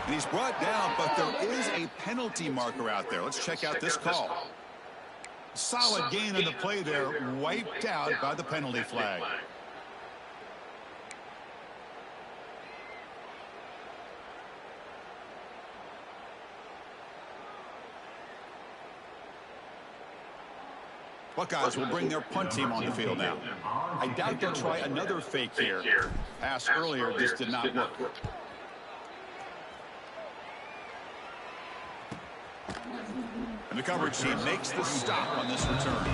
And he's brought down, but there is a penalty marker out there. Let's check out this call. Solid gain on the play there, wiped out by the penalty flag. Buckeyes will bring their punt team on the field now. I doubt they'll try another fake here. Pass earlier just did not work. And the coverage team makes the stop on this return.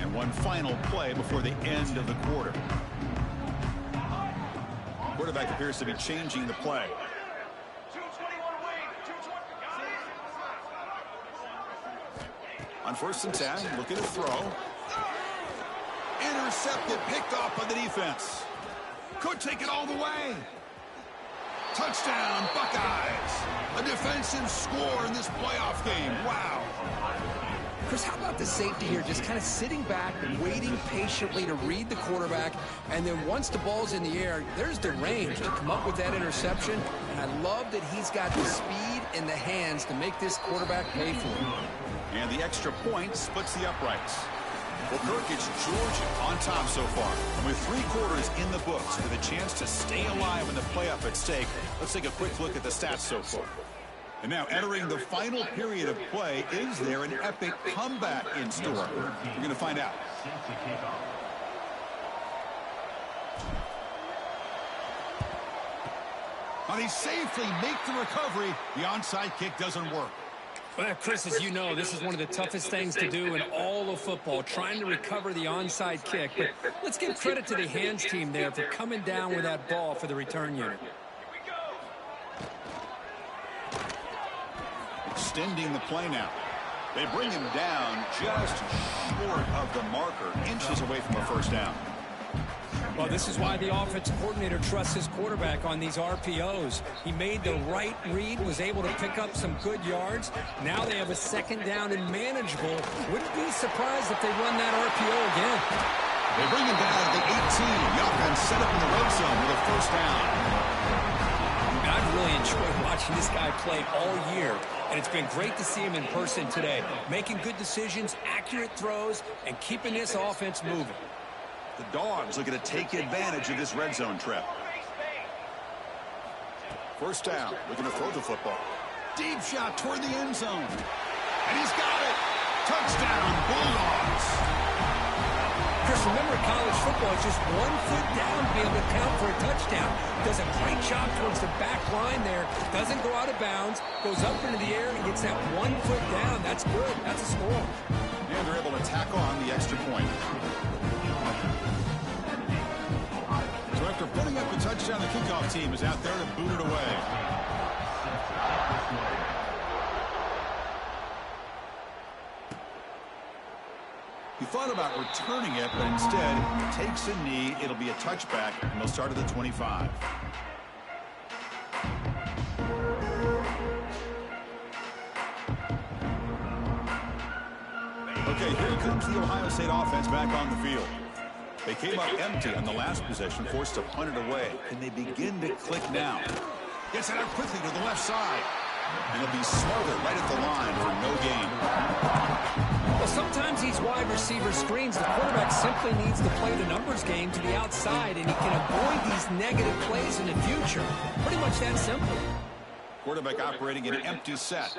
And one final play before the end of the quarter. Quarterback appears to be changing the play. On first and 10, looking to throw. Intercepted, picked off by the defense. Could take it all the way. Touchdown, Buckeyes. A defensive score in this playoff game. Wow. Chris, how about the safety here? Just kind of sitting back and waiting patiently to read the quarterback. And then once the ball's in the air, there's the range to come up with that interception. And I love that he's got the speed in the hands to make this quarterback pay for it. And the extra point splits the uprights. Well, Kirk, it's Georgia on top so far. And with 3 quarters in the books with a chance to stay alive in the playoff at stake, let's take a quick look at the stats so far. And now entering the final period of play, is there an epic comeback in store? We're going to find out. Now they safely make the recovery. The onside kick doesn't work. Well, Chris, as you know, this is one of the toughest things to do in all of football, trying to recover the onside kick. But let's give credit to the hands team there for coming down with that ball for the return unit. Extending the play now. They bring him down just short of the marker, inches away from a first down. Well, this is why the offensive coordinator trusts his quarterback on these RPOs. He made the right read, was able to pick up some good yards. Now they have a second down and manageable. Wouldn't be surprised if they run that RPO again. They bring him down to the 18. The offense set up in the red zone with a first down. I've really enjoyed watching this guy play all year, and it's been great to see him in person today, making good decisions, accurate throws, and keeping this offense moving. The Dogs looking to take advantage of this red zone trip. First down, looking to throw the football. Deep shot toward the end zone. And he's got it. Touchdown, Bulldogs. Chris, remember college football is just 1 foot down to be able to count for a touchdown. Does a great job towards the back line there. Doesn't go out of bounds. Goes up into the air and gets that 1 foot down. That's good. That's a score. And they're able to tack on the extra point. So after putting up the touchdown, the kickoff team is out there to boot it away. He thought about returning it, but instead takes a knee. It'll be a touchback, and they'll start at the 25. Okay, here comes the Ohio State offense back on the field. They came up empty on the last possession, forced to punt it away. Can they begin to click now? Gets it out quickly to the left side. And it'll be smothered right at the line for no gain. Well, sometimes these wide receiver screens, the quarterback simply needs to play the numbers game to the outside, and he can avoid these negative plays in the future. Pretty much that simple. Quarterback operating an empty set.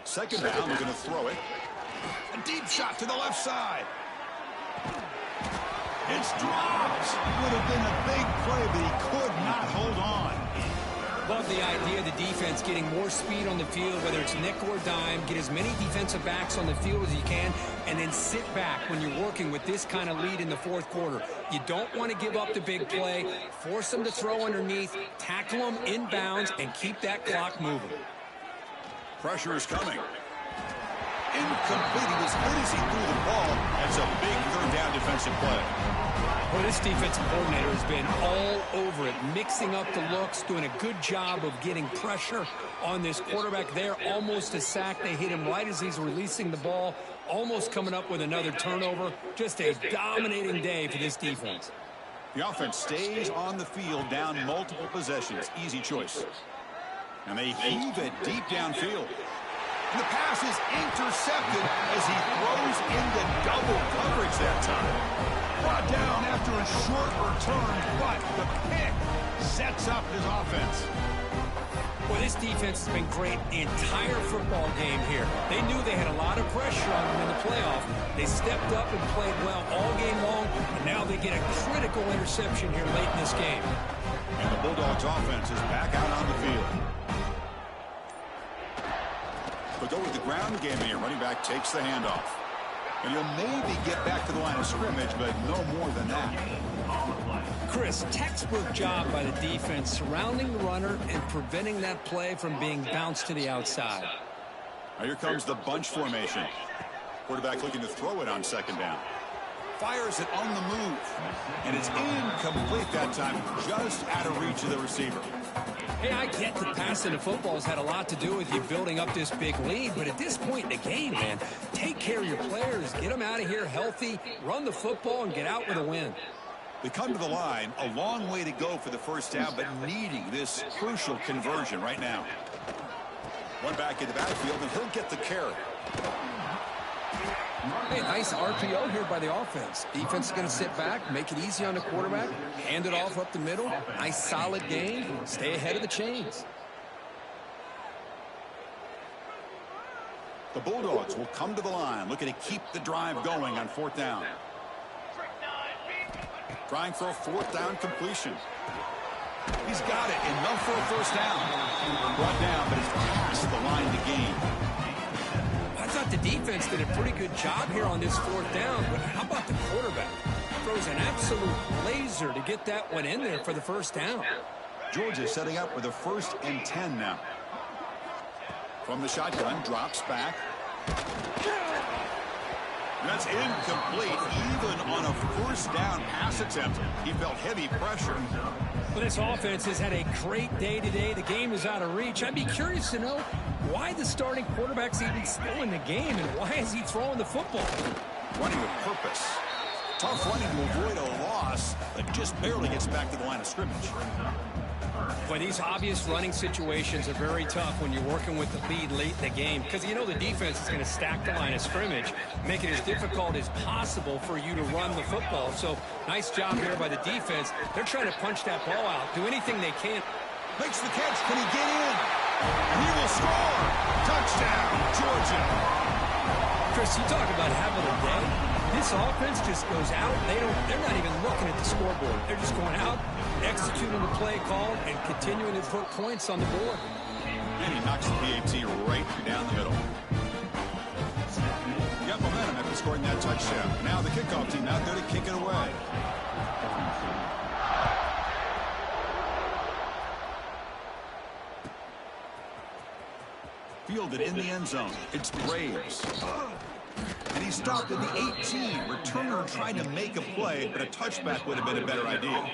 Second down, we're going to throw it. A deep shot to the left side. It's dropped. Would have been a big play, but he could not hold on. Love the idea of the defense getting more speed on the field, whether it's nickel or dime. Get as many defensive backs on the field as you can, and then sit back when you're working with this kind of lead in the fourth quarter. You don't want to give up the big play. Force them to throw underneath, tackle them inbounds, and keep that clock moving. Pressure is coming. Incomplete. He was hit as he threw the ball. That's a big third down defensive play. Well, this defensive coordinator has been all over it, mixing up the looks, doing a good job of getting pressure on this quarterback there. Almost a sack. They hit him right as he's releasing the ball, almost coming up with another turnover. Just a dominating day for this defense. The offense stays on the field down multiple possessions. Easy choice. And they heave it deep downfield. And the pass is intercepted as he throws into double coverage that time. Brought down after a short return, but the pick sets up his offense. Well, this defense has been great the entire football game here. They knew they had a lot of pressure on them in the playoff. They stepped up and played well all game long, and now they get a critical interception here late in this game. And the Bulldogs offense is back out on the field. But go with the ground game here. Running back takes the handoff. And he'll maybe get back to the line of scrimmage, but no more than that. Chris, textbook job by the defense surrounding the runner and preventing that play from being bounced to the outside. Now here comes the bunch formation. Quarterback looking to throw it on second down. Fires it on the move. And it's incomplete that time, just out of reach of the receiver. Hey, I get that passing the football has had a lot to do with you building up this big lead, but at this point in the game, man, take care of your players, get them out of here healthy, run the football, and get out with a win. They come to the line, a long way to go for the first down, but needing this crucial conversion right now. One back in the backfield, and he'll get the carry. Hey, nice RPO here by the offense. Defense is going to sit back, make it easy on the quarterback, hand it off up the middle. Nice solid gain. Stay ahead of the chains. The Bulldogs will come to the line, looking to keep the drive going on fourth down. Trying for a fourth down completion. He's got it, enough for a first down. Brought down, but it's past the line to gain. I thought the defense did a pretty good job here on this fourth down, but how about the quarterback? Throws an absolute laser to get that one in there for the first down. Georgia setting up with a 1st and 10 now. From the shotgun, drops back. That's incomplete, even on a first down pass attempt. He felt heavy pressure. Well, this offense has had a great day today. The game is out of reach. I'd be curious to know why the starting quarterback's even still in the game, and why is he throwing the football? Running with purpose. Tough running to avoid a loss, but just barely gets back to the line of scrimmage. But these obvious running situations are very tough when you're working with the lead late in the game, because you know the defense is going to stack the line of scrimmage, make it as difficult as possible for you to run the football. So nice job here by the defense. They're trying to punch that ball out, do anything they can. Makes the catch. Can he get in? He will score. Touchdown, Georgia. Chris, you talk about having a day. This offense just goes out. They're not even looking at the scoreboard. They're just going out, executing the play call, and continuing to put points on the board. And he knocks the PAT right down the middle. He got momentum after scoring that touchdown. Now the kickoff team out there to kick it away. Fielded in the end zone. It's Braves. And he stopped at the 18. Returner tried to make a play, but a touchback would have been a better idea.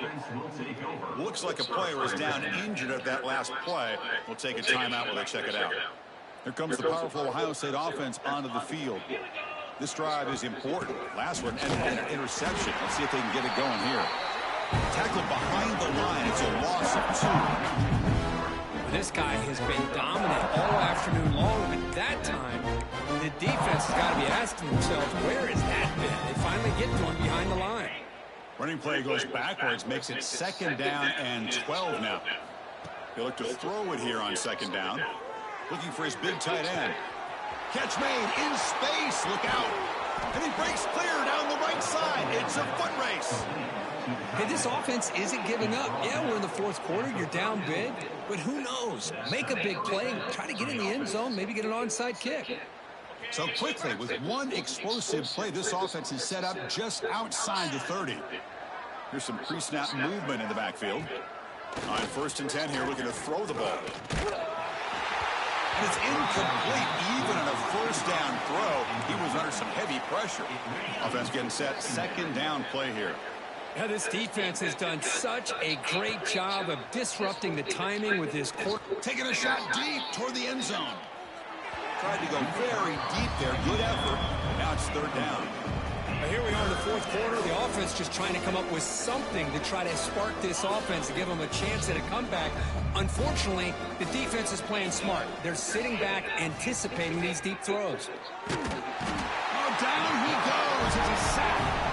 Looks like a player is down injured at that last play. We'll take a timeout while they check it out. Here comes the powerful Ohio State offense onto the field. This drive is important. Last one ended in an interception. Let's see if they can get it going here. Tackled behind the line. It's a loss of 2. This guy has been dominant all afternoon long, but that time, the defense has got to be asking themselves, where has that been? They finally get to him behind the line. Running play goes backwards, makes it 2nd down and 12 now. He'll look to throw it here on 2nd down. Looking for his big tight end. Catch made in space. Look out. And he breaks clear down the right side. It's a foot race. Hey, this offense isn't giving up. Yeah, we're in the 4th quarter. You're down big. But who knows? Make a big play. Try to get in the end zone. Maybe get an onside kick. So quickly, with one explosive play, this offense is set up just outside the 30. Here's some pre-snap movement in the backfield. On 1st and 10 here, looking to throw the ball. And it's incomplete. Even on a 1st down throw, he was under some heavy pressure. Offense getting set. 2nd down play here. Yeah, this defense has done such a great job of disrupting the timing with this court. Taking a shot deep toward the end zone. Tried to go very deep there. Good effort. Now it's 3rd down. Now here we are in the 4th quarter. The offense just trying to come up with something to try to spark this offense, to give them a chance at a comeback. Unfortunately, the defense is playing smart. They're sitting back, anticipating these deep throws. Oh, down he goes. It's a sack.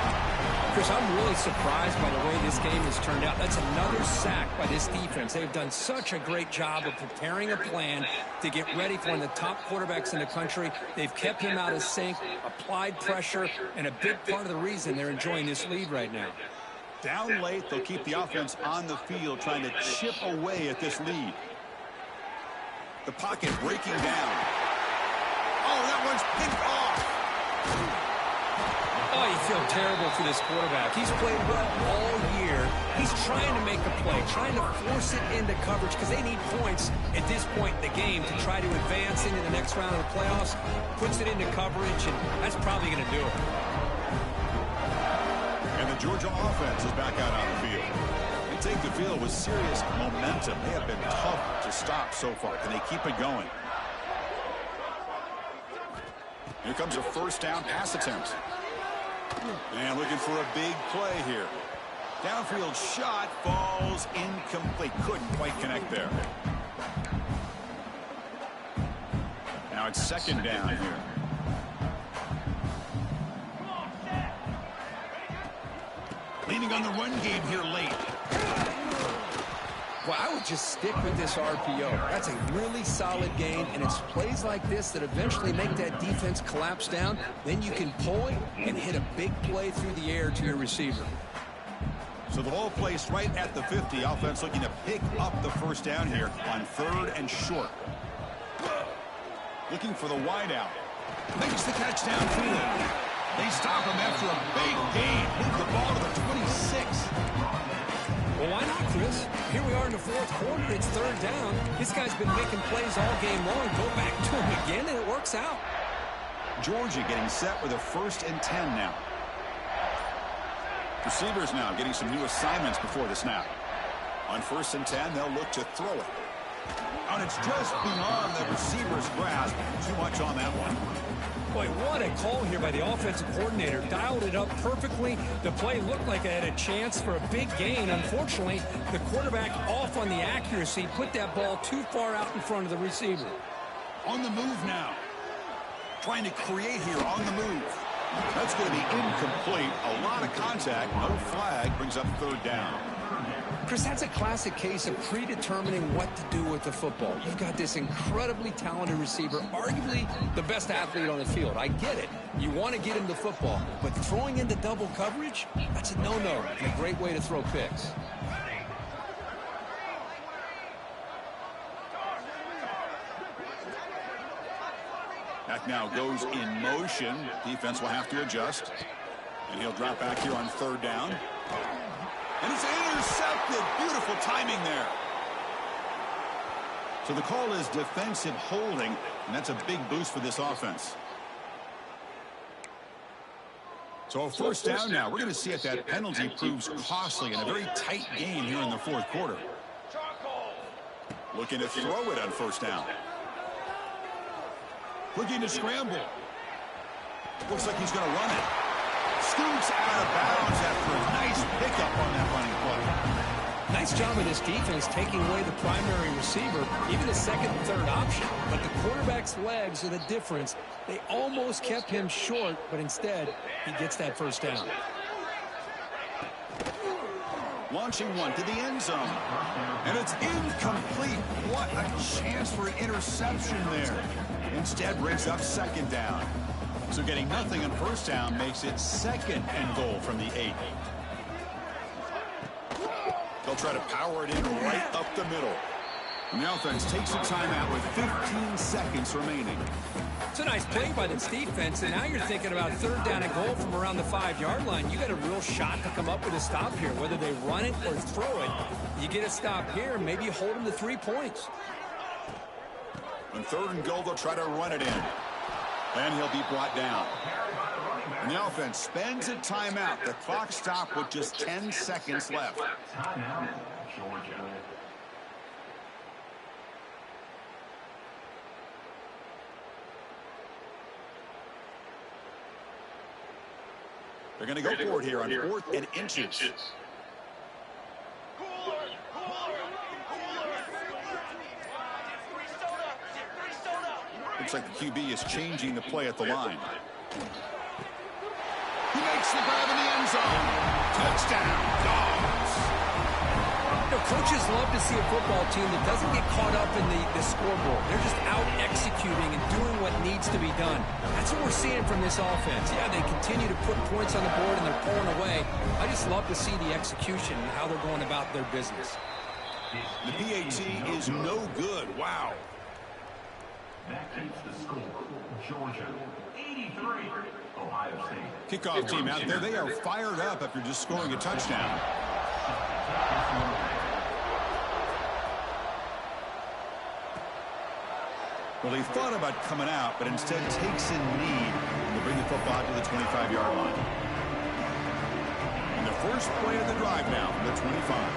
Chris, I'm really surprised by the way this game has turned out. That's another sack by this defense. They've done such a great job of preparing a plan to get ready for one of the top quarterbacks in the country. They've kept him out of sync, applied pressure, and a big part of the reason they're enjoying this lead right now. Down late, they'll keep the offense on the field, trying to chip away at this lead. The pocket breaking down. Oh, that one's picked off. Oh, you feel terrible for this quarterback. He's played well all year. He's trying to make a play, trying to force it into coverage because they need points at this point in the game to try to advance into the next round of the playoffs. Puts it into coverage, and that's probably going to do it. And the Georgia offense is back out on the field. They take the field with serious momentum. They have been tough to stop so far. Can they keep it going? Here comes a 1st down pass attempt. And looking for a big play here. Downfield shot falls incomplete. Couldn't quite connect there. Now it's second down here. Leaning on the run game here late. Well, I would just stick with this RPO. That's a really solid game, and it's plays like this that eventually make that defense collapse down. Then you can pull it and hit a big play through the air to your receiver. So the ball placed right at the 50. Offense looking to pick up the first down here on 3rd and short. Looking for the wideout. Makes the catch downfield. They stop him after a big gain. Move the ball to the 26. Well, why not, Chris? Here we are in the 4th quarter. It's 3rd down. This guy's been making plays all game long. Go back to him again, and it works out. Georgia getting set with a 1st and 10 now. Receivers now getting some new assignments before the snap. On 1st and 10, they'll look to throw it. And it's just beyond the receiver's grasp. Too much on that one. Boy, what a call here by the offensive coordinator. Dialed it up perfectly. The play looked like it had a chance for a big gain. Unfortunately, the quarterback off on the accuracy, put that ball too far out in front of the receiver. On the move now. Trying to create here on the move. That's going to be incomplete. A lot of contact. No flag. Brings up 3rd down. Chris, that's a classic case of predetermining what to do with the football. You've got this incredibly talented receiver, arguably the best athlete on the field. I get it. You want to get him the football, but throwing into double coverage, that's a no-no and a great way to throw picks. Back now goes in motion. Defense will have to adjust. And he'll drop back here on 3rd down. And it's intercepted. Beautiful timing there. So the call is defensive holding, and that's a big boost for this offense. So a 1st down now. We're going to see if that penalty proves costly in a very tight game here in the 4th quarter. Looking to throw it on 1st down. Looking to scramble. Looks like he's going to run it. Scoots out of bounds after a nice pickup on that running play. Nice job of this defense taking away the primary receiver, even the 2nd and 3rd option. But the quarterback's legs are the difference. They almost kept him short, but instead, he gets that 1st down. Launching one to the end zone. And it's incomplete. What a chance for an interception there. Instead, brings up 2nd down. So getting nothing on 1st down makes it 2nd and goal from the 8. They'll try to power it in right up the middle. And the offense takes a timeout with 15 seconds remaining. It's a nice play by this defense, and now you're thinking about 3rd down and goal from around the 5-yard line. You got a real shot to come up with a stop here. Whether they run it or throw it, you get a stop here, maybe you hold them to 3 points. On 3rd and goal, they'll try to run it in. And he'll be brought down. And the offense spends a timeout. The clock stopped with just 10 seconds left. Timeout, Georgia. They're going to go for it here on 4th and inches. Looks like the QB is changing the play at the line. He makes the grab in the end zone. Touchdown, Dogs. You know, coaches love to see a football team that doesn't get caught up in the scoreboard. They're just out executing and doing what needs to be done. That's what we're seeing from this offense. Yeah, they continue to put points on the board and they're pulling away. I just love to see the execution and how they're going about their business. The PAT is no good. Wow. That keeps the score. Georgia 83, Ohio State. Kickoff team out there. They are fired up after just scoring a touchdown. Well, he thought about coming out, but instead takes a knee to bring the football to the 25-yard line. And the first play of the drive now from the 25.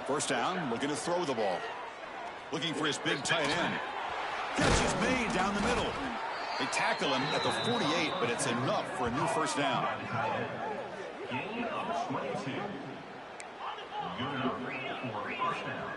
1st down, looking to throw the ball. Looking for his big tight end. Catch is made down the middle. They tackle him at the 48, but it's enough for a new first down. Gain of 22. Good enough for a first down.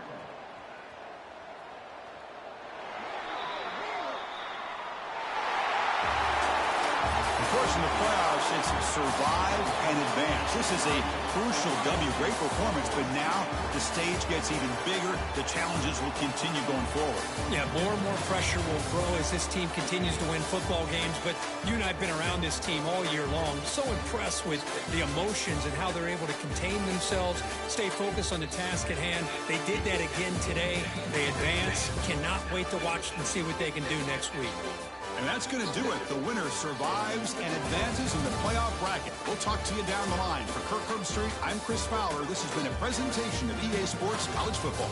Of course, in the playoffs, it's survive and advance. This is a crucial W. Great performance, but now the stage gets even bigger. The challenges will continue going forward. Yeah, more and more pressure will grow as this team continues to win football games. But you and I have been around this team all year long. So impressed with the emotions and how they're able to contain themselves, stay focused on the task at hand. They did that again today. They advance. Cannot wait to watch and see what they can do next week. And that's going to do it. The winner survives and advances in the playoff bracket. We'll talk to you down the line. For Kirk Herbstreit, I'm Chris Fowler. This has been a presentation of EA Sports College Football.